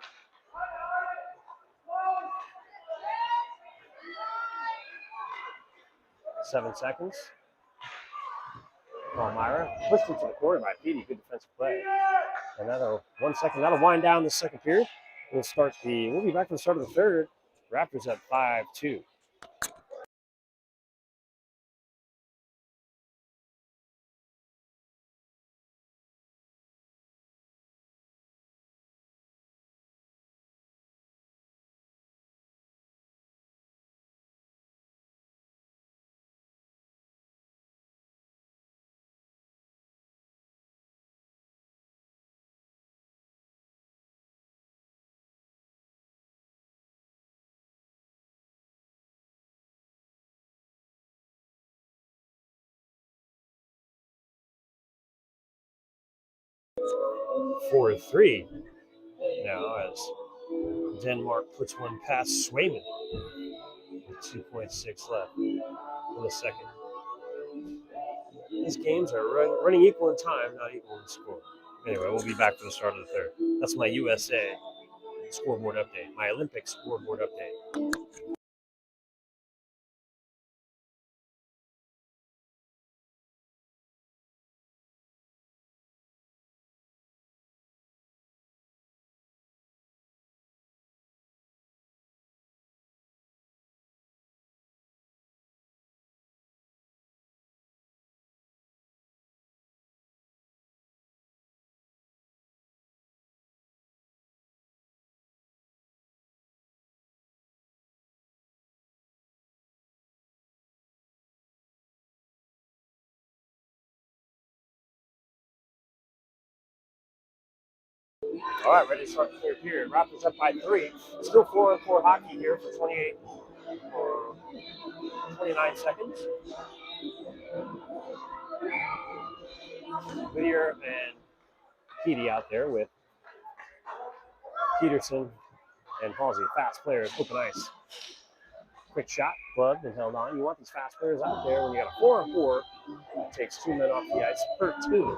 Seven seconds. Palmyra pushed into the corner by Petey. Good defensive play. And that'll 1 second. That'll wind down the second period. We'll be back to the start of the third. Raptors at 5-2. 4-3 now as Denmark puts one past Swayman with 2.6 left in the second. These games are running equal in time, not equal in score. Anyway, we'll be back for the start of the third. That's my USA scoreboard update, my Olympic scoreboard update. All right, ready to start the third period. Raptors up by 3. Still 4-on-4 hockey here for 28 or 29 seconds. Whittier and Petey out there with Peterson and Halsey. Fast players, open ice. Quick shot, gloved and held on. You want these fast players out there when you got a 4-on-4. It takes 2 men off the ice per team.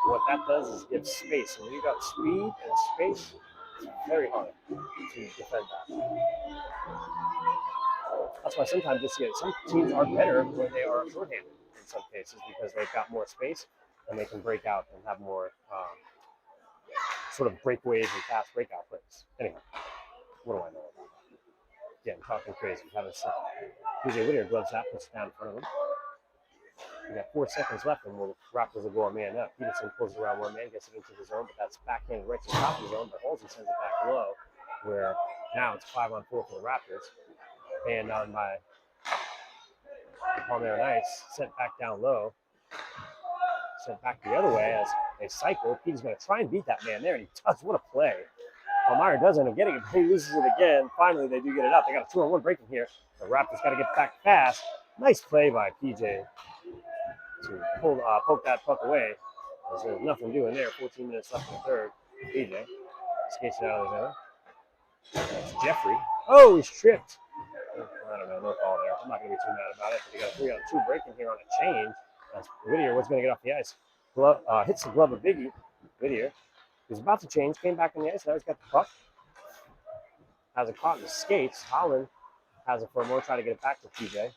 What that does is give space. And when you got speed and space, it's very hard to defend that. That's why sometimes you see it. Some teams are better when they are shorthanded in some cases because they've got more space and they can break out and have more sort of breakaways and fast breakout plays. Anyway, what do I know about that? Again, talking crazy. Having some. PJ Whittier gloves that, puts it down in front of him. We got 4 seconds left, and Raptors will go a man up. Peterson pulls it around one man, gets it into the zone, but that's backhanded right to the top of the zone. But Halsey sends it back low, where now it's 5-on-4 for the Raptors. Banned down by Palmyra Knights, sent back down low. Sent back the other way as they cycle. Pete's going to try and beat that man there, and he does. What a play. Palmyra does end up getting it, but he loses it again. Finally, they do get it up. They got a 2-on-1 breaking here. The Raptors got to get back fast. Nice play by PJ to poke that puck away. There's nothing doing there. 14 minutes left in the third. PJ skates it out of the zone. That's Jeffrey. Oh, he's tripped. I don't know, no call there. I'm not going to be too mad about it. But they got a 3-on-2 breaking here on a change. That's Whittier was going to get off the ice. Hits the glove of Biggie. Whittier. He's about to change. Came back on the ice. Now he's got the puck. Has it caught in the skates. Holland has it for more. Try to get it back to PJ.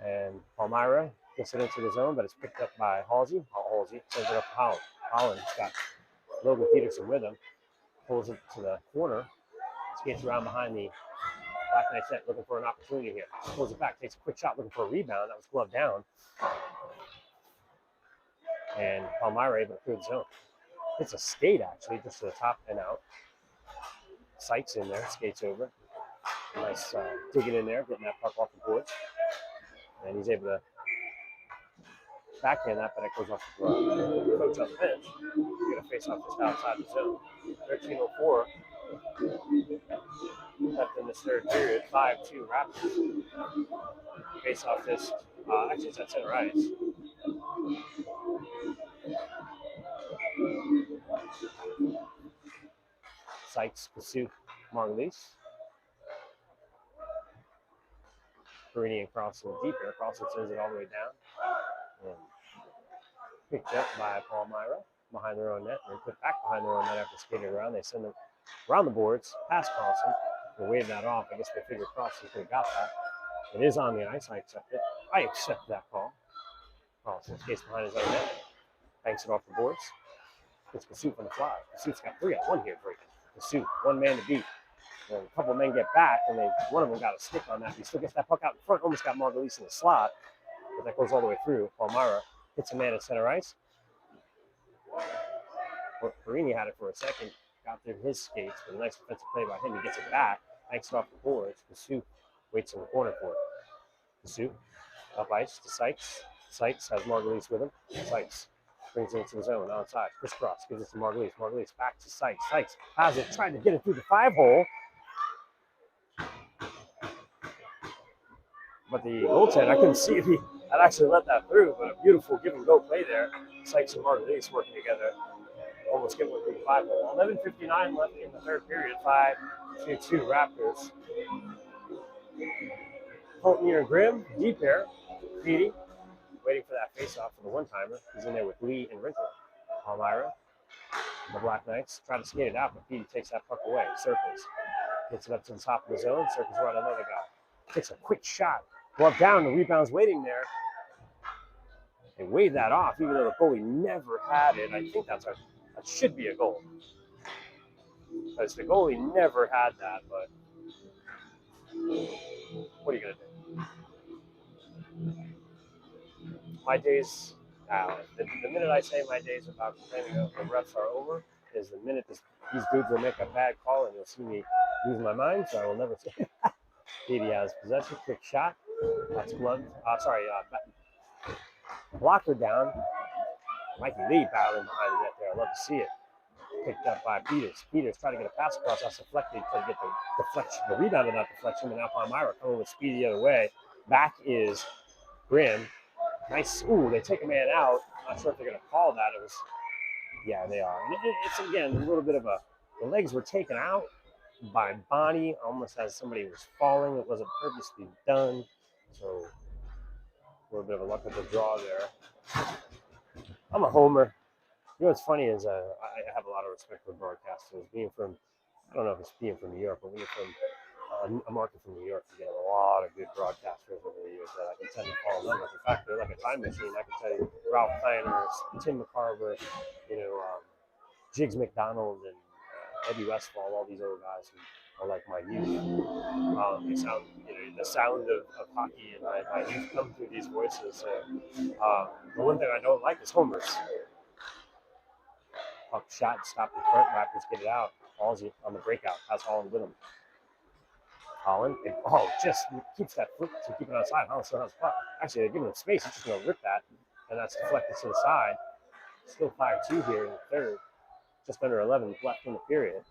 And Palmyra gets it into the zone, but it's picked up by Halsey. Halsey sends it up to Holland. Holland's got Logan Peterson with him. Pulls it to the corner. Skates around behind the Black Knights net, looking for an opportunity here. Pulls it back, takes a quick shot, looking for a rebound. That was gloved down. And Palmyra able to clear the zone. It's a skate, actually, just to the top and out. Sykes in there, skates over. Nice digging in there, getting that puck off the board. And he's able to backhand that, but it goes off the glove. Coach on the bench. You're going to face off just outside the zone. 13:04 left in this third period. 5-2 Raptors. Face off this. Actually, it's at center ice. Sykes, Kasuk, Margulies. Perinian crossing deep here. Crossing sends it all the way down. And picked up by Palmyra behind their own net. And put back behind their own net after skating around. They send them around the boards, past Carlson. They wave that off. I guess they figured Carlson could have got that. It is on the ice. I accept it. I accept that call. Carlson skates behind his own net. Banks it off the boards. It's Kasuk on the fly. Kasuk's got 3-on-1 here breaking. Kasuk, one man to beat. And a couple of men get back, and one of them got a stick on that. He still gets that puck out in front. Almost got Margulies in the slot. But that goes all the way through. Palmyra hits a man at center ice. Perini had it for a second. Got through his skates. But a nice defensive play by him. He gets it back. Banks it off the boards. Kasuk waits in the corner for it. Kasuk up ice to Sykes. Sykes has Margulies with him. Sykes brings it into the zone, onside. Crisscross gives it to Margulies. Margulies back to Sykes. Sykes has it, trying to get it through the 5-hole. But the goaltender, I couldn't see if he had actually let that through, but a beautiful give and go play there. Sykes and Margulies working together. almost get 135. 11:59 left in the third period. 5-2 Raptors. Palmyra and Grimm, deep pair. Petey waiting for that face-off for the one-timer. He's in there with Lee and Wrinkle. Palmyra, the Black Knights, try to skate it out, but Petey takes that puck away. Circles. Gets it up to the top of the zone. Circles right another guy. Takes a quick shot. Glove down. The rebound's waiting there. They wave that off, even though the goalie never had it. I think that should be a goal. Because the goalie never had that, but what are you going to do? My days, the minute I say my days about complaining that the refs are over is the minute these dudes will make a bad call and you'll see me lose my mind, so I will never say it. Petey has possession, quick shot. That's gloved. Blocker down. Mikey Lee battling behind the net there. I love to see it. Picked up by Peters. Peters trying to get a pass across. That's deflected. Trying to get the deflection, the rebound of that deflection. And now Palmyra coming with speed the other way. Back is Grimm. Nice. Ooh, they take a man out. Not sure if they're going to call that. It was. Yeah, they are. And it's again a little bit of a. The legs were taken out by Bonnie, almost as somebody was falling. It wasn't purposely done. So a little bit of a luck of the draw there. I'm a homer. You know what's funny is I have a lot of respect for broadcasters. Being from, I don't know if it's being from New York, but being from a market from New York, you get a lot of good broadcasters over the years that I can tend to fall in love with. In fact, they're like a time machine. I can tell you Ralph Kiner, Tim McCarver, Jiggs McDonald, and Eddie Westfall, all these old guys who are like my youth. They sound, the sound of hockey and my youth come through these voices. The one thing I don't like is homers. Puck shot, stop in front, Raptors get it out. Halsey on the breakout. How's Holland with him? Holland, just keeps that foot to keep it outside. Holland still has the puck. Actually, they're giving him space. He's just going to rip that, and that's deflected to the side. Still 5-2 here in the third. Just under 11 left in the period.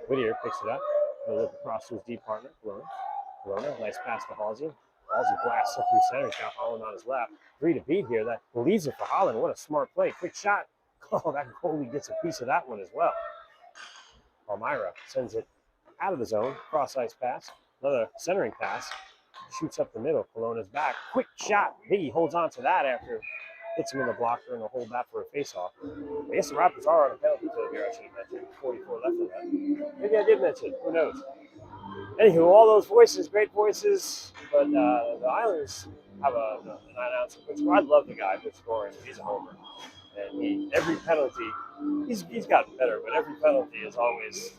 Whittier picks it up. He'll look across to his deep partner, Corona. Nice pass to Halsey. Halsey blasts up through center. He's got Holland on his left. 3 to beat here. That leaves it for Holland. What a smart play. Quick shot. Oh, that goalie gets a piece of that one as well. Palmyra sends it out of the zone. Cross-ice pass. Another centering pass. Shoots up the middle. Colonna's back. Quick shot. Biggie holds on to that after hits him in the blocker and a hold back for a face-off. I guess the Raptors are on a penalty kill here. I should have mentioned 44 left of that. Maybe I did mention. Who knows? Anywho, all those voices, great voices. But the Islanders have a 9-ounce pitch. I love the guy who's scoring. He's a homer. And every penalty, he's gotten better, but every penalty is always,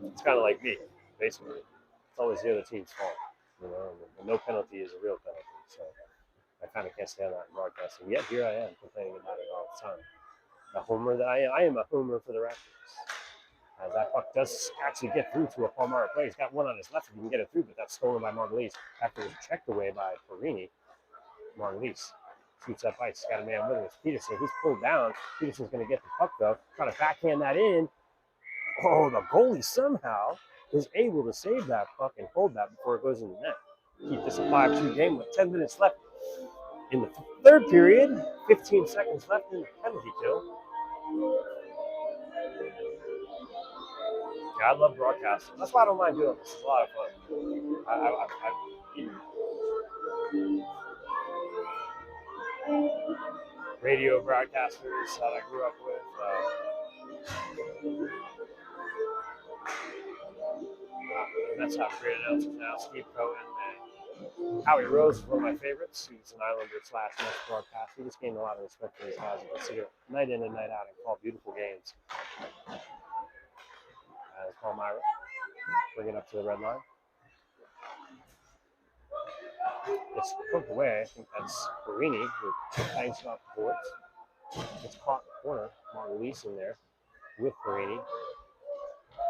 it's kind of like me, basically. It's always the other team's fault, and no penalty is a real penalty. So I kind of can't stand that in broadcasting. Yet here I am complaining about it all the time. The homer that I am a homer for the Raptors. As that puck does actually get through to a Palmyra player. He's got one on his left if he can get it through, but that's stolen by Margulies after it was checked away by Perini. Margulies shoots up ice. Got a man with him. It's Peterson. He's pulled down. Peterson's going to get the puck, though. Trying to backhand that in. Oh, the goalie somehow is able to save that puck and hold that before it goes in the net. Keep this a 5-2 game with 10 minutes left in the third period. 15 seconds left in the penalty kill. Yeah, I love broadcasting. That's why I don't mind doing this. It's a lot of fun. Radio broadcasters that I grew up with. That's how great announcers now. Steve Cohen and Howie Rose is one of my favorites. He's an Islander/Nets broadcaster. He just gained a lot of respect for these guys and consider night in and night out and call beautiful games. As Palmyra bring it up to the red line. It's poked away. I think that's Perini who bangs it off the boards. It's caught in the corner. Margulies in there with Perini.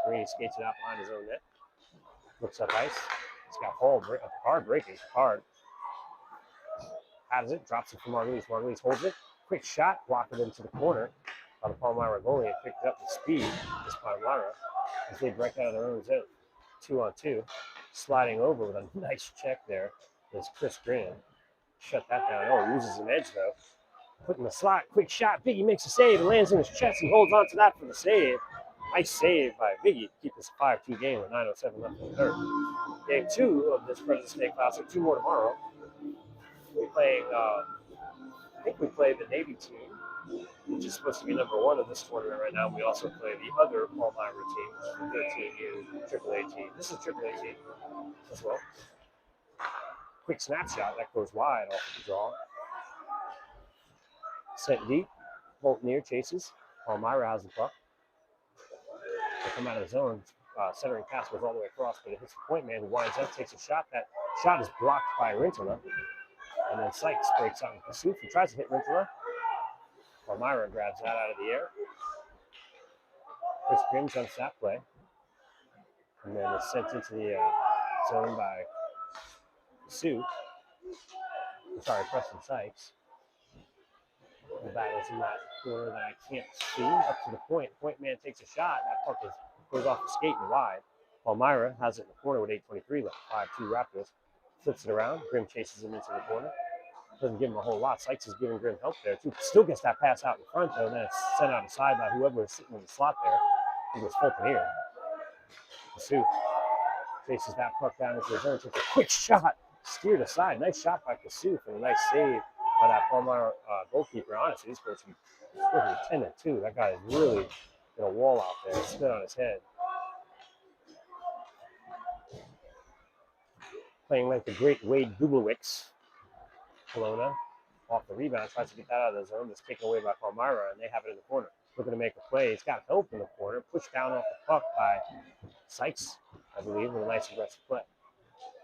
Perini skates it out behind his own net. Looks up ice. It's got hard breaking. Hard. Has it. Drops it for Margulies. Margulies holds it. Quick shot. Blocked it into the corner by the Palmyra goalie and picked up the speed. This Palmyra as they break out of their own zone. 2-on-2. Sliding over with a nice check there is Chris Green. Shut that down. Oh, he loses an edge though. Put in the slot, quick shot. Biggie makes a save and lands in his chest. He holds on to that for the save. Nice save by Biggie to keep this 5-2 game with 9:07 left in the third. Game 2 of this President's Day Classic. 2 more tomorrow. We're playing, I think we play the Navy team, which is supposed to be number 1 of this tournament right now. We also play the other Palmyra team, the 13U AAA team. This is AAA team as well. Quick snapshot that goes wide off of the draw. Sent deep. Bolt near chases. Palmyra has the puck. They come out of the zone. Centering pass goes all the way across, but it hits the point man who winds up, takes a shot. That shot is blocked by Rintala. And then Sykes breaks out in pursuit. He tries to hit Rintala. Palmyra grabs that out of the air. Chris Grimm jumps that play. And then it's sent into the zone by Preston Sykes. The battle's in that corner that I can't see. Up to the point. Point man takes a shot. That puck goes off the skate and wide. Palmyra has it in the corner with 8:23 left. 5-2 Raptors. Flips it around. Grimm chases him into the corner. Doesn't give him a whole lot. Sykes is giving Grimm help there too. Still gets that pass out in front though, and then it's sent out the side by whoever was sitting in the slot there. It was Fulton here. Kasuf chases that puck down into the zone. Takes a quick shot. Steered aside. Nice shot by Kasuf and a nice save by that Palmyra goalkeeper. Honestly, he's supposed to be 10-2. That guy is really in a wall out there. Spit on his head. Playing like the great Wade Dublowicz. Kelowna off the rebound, tries to get that out of the zone. It's taken away by Palmyra, and they have it in the corner. Looking to make a play. It's got help in the corner. Pushed down off the puck by Sykes, I believe, with a nice aggressive play.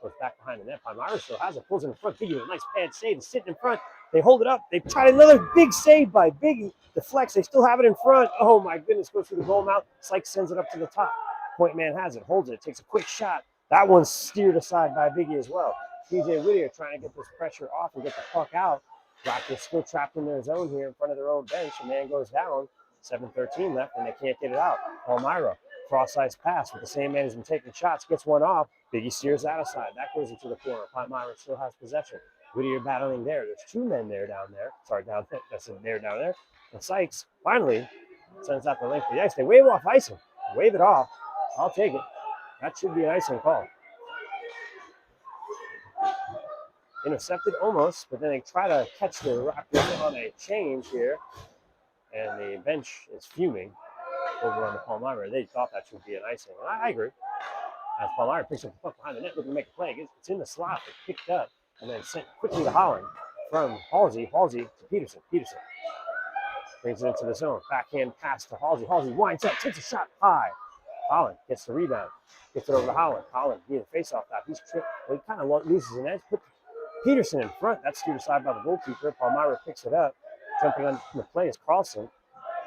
Goes back behind the net. Palmyra still has it. Pulls in front. Biggie with a nice pad save. He's sitting in front. They hold it up. They tried another big save by Biggie. Deflects. They still have it in front. Oh, my goodness. Goes through the goal mouth. Sykes sends it up to the top. Point man has it. Holds it. Takes a quick shot. That one's steered aside by Biggie as well. TJ Whittier trying to get this pressure off and get the puck out. Raptors still trapped in their zone here in front of their own bench. A man goes down. 7:13 left, and they can't get it out. Palmyra, cross-ice pass with the same man who's been taking shots, gets one off. Biggie steers that aside. That goes into the corner. Palmyra still has possession. Whittier battling there. There's 2 men there down there. Sorry, down there. That's there down there. And Sykes finally sends out the length of the ice. They wave off icing. Wave it off. I'll take it. That should be an icing call. Intercepted almost, but then they try to catch the Raptors on a change here. And the bench is fuming over on the Palmyra. They thought that should be an icing. And I agree. As Palmyra picks up the puck behind the net, looking to make a play. It's in the slot. It's picked up and then sent quickly to Holland from Halsey. Halsey to Peterson. Peterson brings it into the zone. Backhand pass to Halsey. Halsey winds up, takes a shot high. Holland gets the rebound. Gets it over to Holland. Holland needs a face-off that. He's tripped. Well, he kind of loses an edge. Put Peterson in front. That's steered aside by the goalkeeper. Palmyra picks it up. Jumping on the play is Carlson.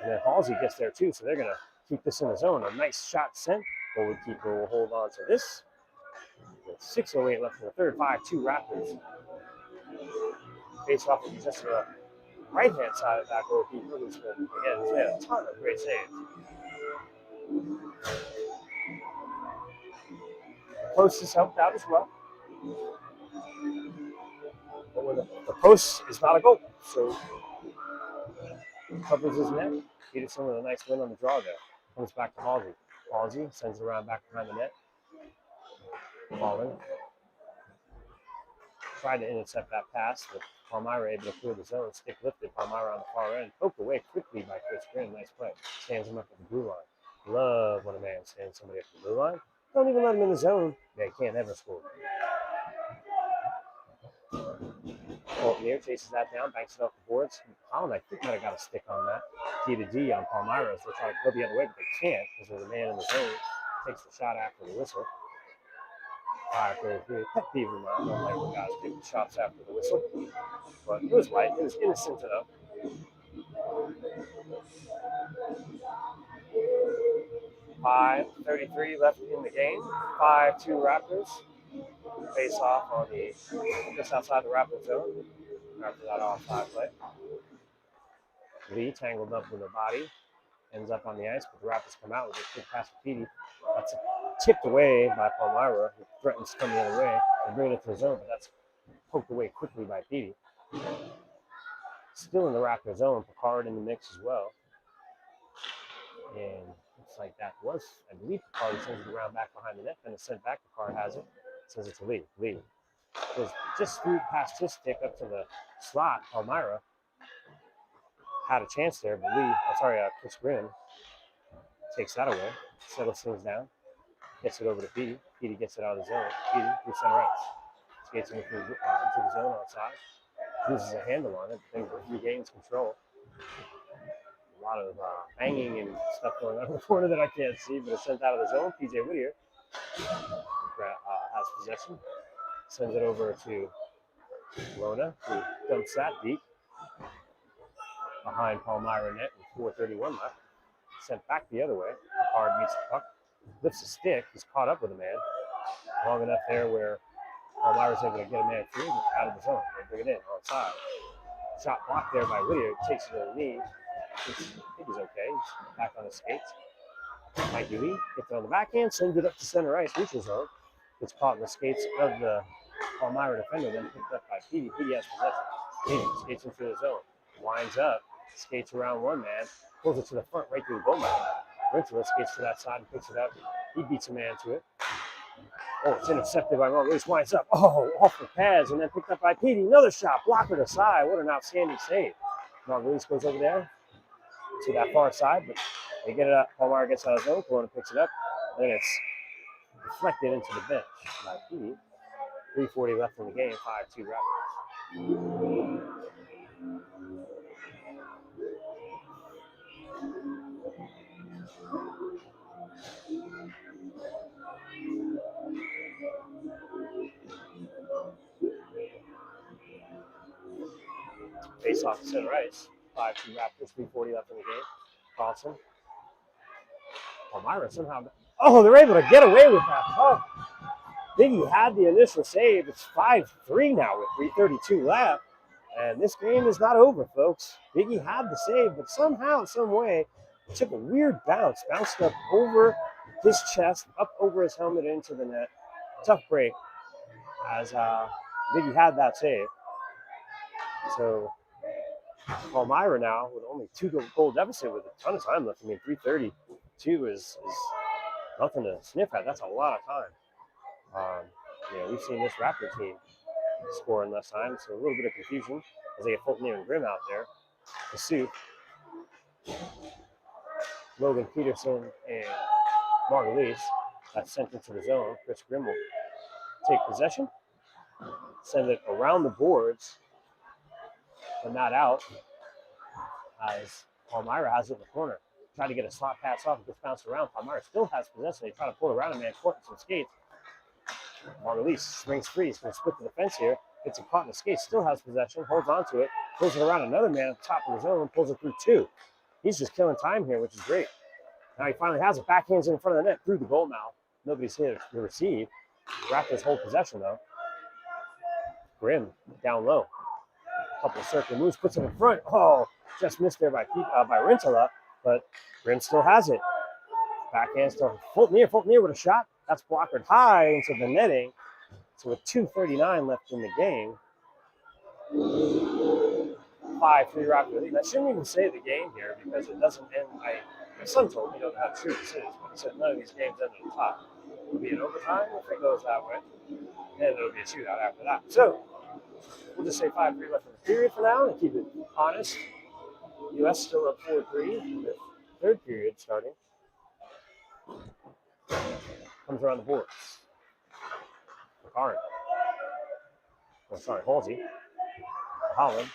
And then Halsey gets there too, so they're going to keep this in the zone. A nice shot sent. Goalkeeper will hold on to this. With 6:08 left in the third. 5-2 Raptors. Face off of just the right-hand side of that goalkeeper, who's been, again, he's made a ton of great saves. The post has helped out as well. But when the post is not a goal, so covers his net. Peterson with a nice win on the draw there. Comes back to Halsey. Halsey sends it around back behind the net. Falling. Tried to intercept that pass, but Palmyra able to clear the zone. Stick lifted. Palmyra on the far end. Poked away quickly by Chris Grimm. Nice play. Stands him up at the blue line. Love when a man stands somebody up at the blue line. Don't even let him in the zone. They can't ever score. Fulton chases that down, banks it off the boards. Holland, I think, might have got a stick on that. D to D on Palmyra, so they're trying to go the other way, but they can't because there's a man in the zone. Takes the shot after the whistle. 5-3. Pet peeve of mine. I don't like when guys take the shots after the whistle. But it was light. It was innocent enough. .33 left in the game. 5-2 Raptors. Face off on the just outside the Raptors zone. After that offside play. Lee tangled up with the body. Ends up on the ice, but the Raptors come out with a quick pass to Petey. That's tipped away by Palmyra, who threatens to come the other way and bring it to the zone, but that's poked away quickly by Petey. Still in the Raptor zone. Picard in the mix as well. And looks like that was, I believe, Picard sends it around back behind the net. Then it's sent back. Picard has it. Sends it to Lee. Lee was just screwed past his stick up to the slot. Palmyra had a chance there, but Chris Grimm takes that away. Settles things down. Gets it over to Petey. Petey gets it out of the zone. Petey through center ice. Skates into the zone outside. Loses a handle on it. Then regains control. A lot of banging and stuff going on in the corner that I can't see, but it's sent out of the zone. PJ Whittier has possession. Sends it over to Lona, who dumps that deep behind Palmyra net with 4:31 left. Sent back the other way. Picard meets the puck. Lifts a stick. He's caught up with a man. Long enough there where Palmyra's able to get a man free out of the zone. They bring it in on side. Shot blocked there by Whittier. Takes it to the knee. I think he's okay. He's back on his skates. Mikey Lee gets it on the backhand, sends it up to center ice, neutral zone. Gets caught in the skates of the Palmyra defender, then picked up by Petey. Petey has possession. Petey skates into the zone. Winds up, skates around one man, pulls it to the front right through the goal line. Rentala skates to that side and picks it up. He beats a man to it. Oh, it's intercepted by Lamoureux. Winds up. Oh, off the pads and then picked up by Petey. Another shot, blocked to the side. What an outstanding save. Lamoureux goes over there to that far side, but they get it up. Palmyra gets out of zone. Kelowna picks it up. And it's deflected into the bench by Petey. 3:40 left in the game. 5-2 Raptors. Face off to center ice. 5-2 Raptors, 3:40 left in the game. Carlson. Palmyra somehow. Oh, they're able to get away with that puck. Biggie had the initial save. It's 5-3 now with 3:32 left. And this game is not over, folks. Biggie had the save, but somehow, some way, it took a weird bounce. Bounced up over his chest, up over his helmet into the net. Tough break as Biggie had that save. So Palmyra now with only 2-goal deficit with a ton of time left. I mean, 3:32 is nothing to sniff at. That's a lot of time. We've seen this Raptor team score in less time, so a little bit of confusion as they get Fulton and Grimm out there. The suit. Logan Peterson and Margulies. That's sent into the zone. Chris Grimm will take possession, send it around the boards, but not out, as Palmyra has it in the corner. Try to get a slot pass off, it gets bounced around. Palmyra still has possession. They try to pull it around a man, caught in some skates. Margulies swings free. He's going to split the defense here. Gets it caught in the skates, still has possession, holds on to it, pulls it around another man at the top of the zone, pulls it through two. He's just killing time here, which is great. Now he finally has it, backhands in front of the net, through the goal mouth. Nobody's here to receive. Raptors hold possession, though. Grimm down low. A couple of circle moves, puts it in front. Oh, just missed there by Rentala, but Grimm still has it. Backhand still. Fulton with a shot. That's blockered high into the netting. So with 2:39 left in the game, 5-3 Raptor lead. I shouldn't even say the game here because it doesn't end. My son told me how true this is, but he said none of these games end in a tie. It'll be an overtime if it goes that way, and it'll be a shootout after that. So we'll just say 5-3 left in the period for now and keep it honest. U.S. still up 4-3 with third period starting. Comes around the boards. Halsey. Holland.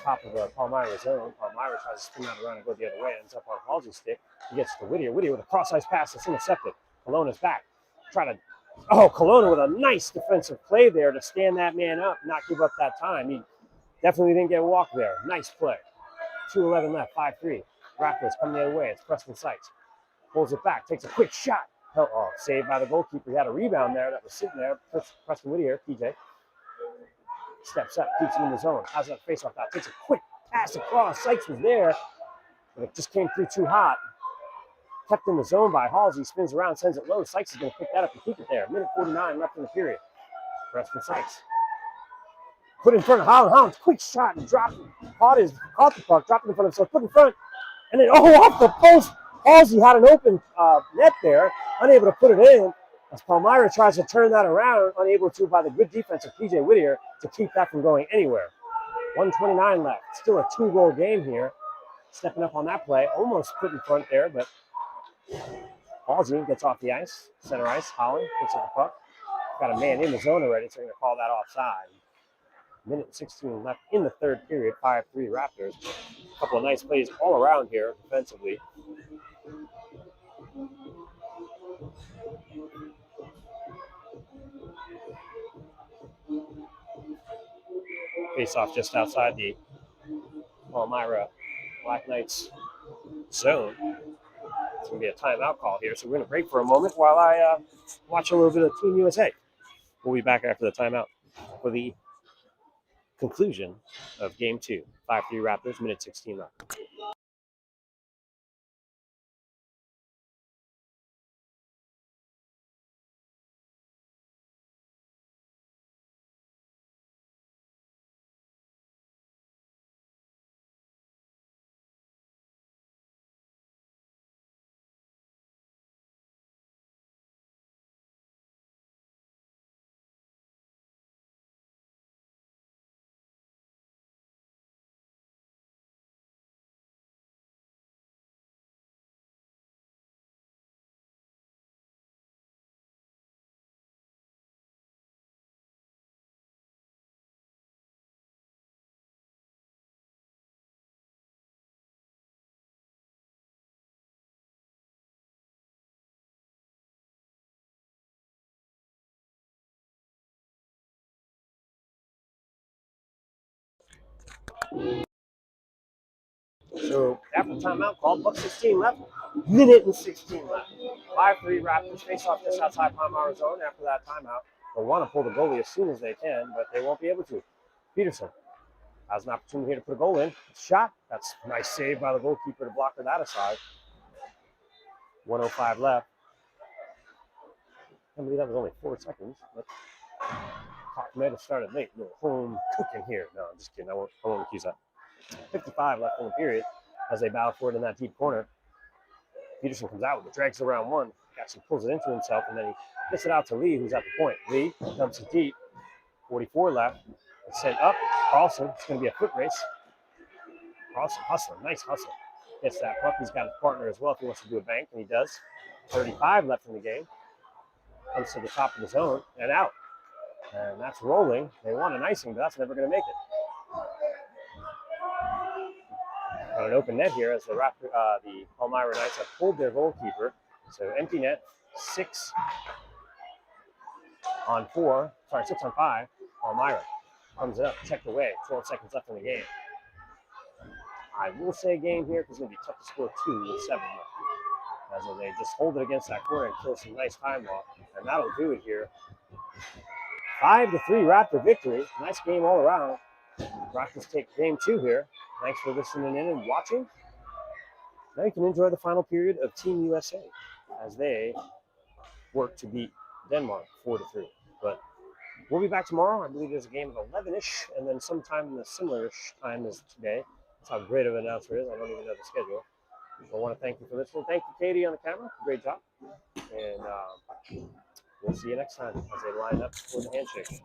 Top of the Palmyra zone. Palmyra tries to spin that around and go the other way. Ends up on Halsey's stick. He gets to Whittier. Whittier with a cross-ice pass that's intercepted. Kelowna's back. Kelowna with a nice defensive play there to stand that man up, not give up that time. He definitely didn't get walked there. Nice play. 2:11 left, 5-3. Raptors coming the other way. It's Preston Sykes. Pulls it back, takes a quick shot. Saved by the goalkeeper. He had a rebound there that was sitting there. Preston Whittier, PJ. Steps up, keeps it in the zone. Has that face-off out. Takes a quick pass across. Sykes was there, but it just came through too hot. Kept in the zone by Halsey. Spins around, sends it low. Sykes is going to pick that up and keep it there. 1:49 left in the period. Preston Sykes. Put in front of Holland. Holland's quick shot and dropped. Caught the puck, dropped it in front of himself, put in front, and then off the post. Halsey had an open net there, unable to put it in. As Palmyra tries to turn that around, unable to by the good defense of PJ Whittier to keep that from going anywhere. 1:29 left. Still a 2-goal game here. Stepping up on that play, almost put in front there, but Halsey gets off the ice, center ice. Holland picks up the puck. Got a man in the zone already, so they're going to call that offside. Minute 16 left in the third period. 5-3 Raptors. A couple of nice plays all around here defensively. Face off just outside the Palmyra Black Knights zone. It's going to be a timeout call here, so we're going to break for a moment while I watch a little bit of Team USA. We'll be back after the timeout for the conclusion of Game 2. 5-3 Raptors, minute 16 left. So after timeout called, buck 16 left, minute and 16 left. 5-3 Raptors face off just outside Palmyra zone after that timeout. They'll want to pull the goalie as soon as they can, but they won't be able to. Peterson has an opportunity here to put a goal in. Shot. That's a nice save by the goalkeeper to block that aside. 1:05 left. I believe that was only 4 seconds, but clock might have started late. A little home cooking here. No, I'm just kidding. I won't accuse that. 55 left in the period as they battle for it in that deep corner. Peterson comes out with it, drags it around one. Actually pulls it into himself, and then he gets it out to Lee, who's at the point. Lee dumps it deep. 44 left. It's sent up. Carlson. It's going to be a foot race. Carlson hustling. Nice hustle. Gets that puck. He's got his partner as well if he wants to do a bank, and he does. 35 left in the game. Comes to the top of the zone and out. And that's rolling. They want an icing, but that's never going to make it. Got an open net here as the Palmyra Knights have pulled their goalkeeper. So empty net, 6 on 5. Palmyra comes it up, checked away. 12 seconds left in the game. I will say game here because it's going to be tough to score 2 with 7 left. As they just hold it against that corner and kill some nice time off. And that'll do it here. 5-3 Raptor victory. Nice game all around. Raptors take game 2 here. Thanks for listening in and watching. Now you can enjoy the final period of Team USA as they work to beat Denmark 4-3. But we'll be back tomorrow. I believe there's a game of 11-ish and then sometime in the similar-ish time as today. That's how great of an announcer is. I don't even know the schedule. I want to thank you for listening. Thank you, Katie, on the camera. Great job. And we'll see you next time as they line up for the handshake.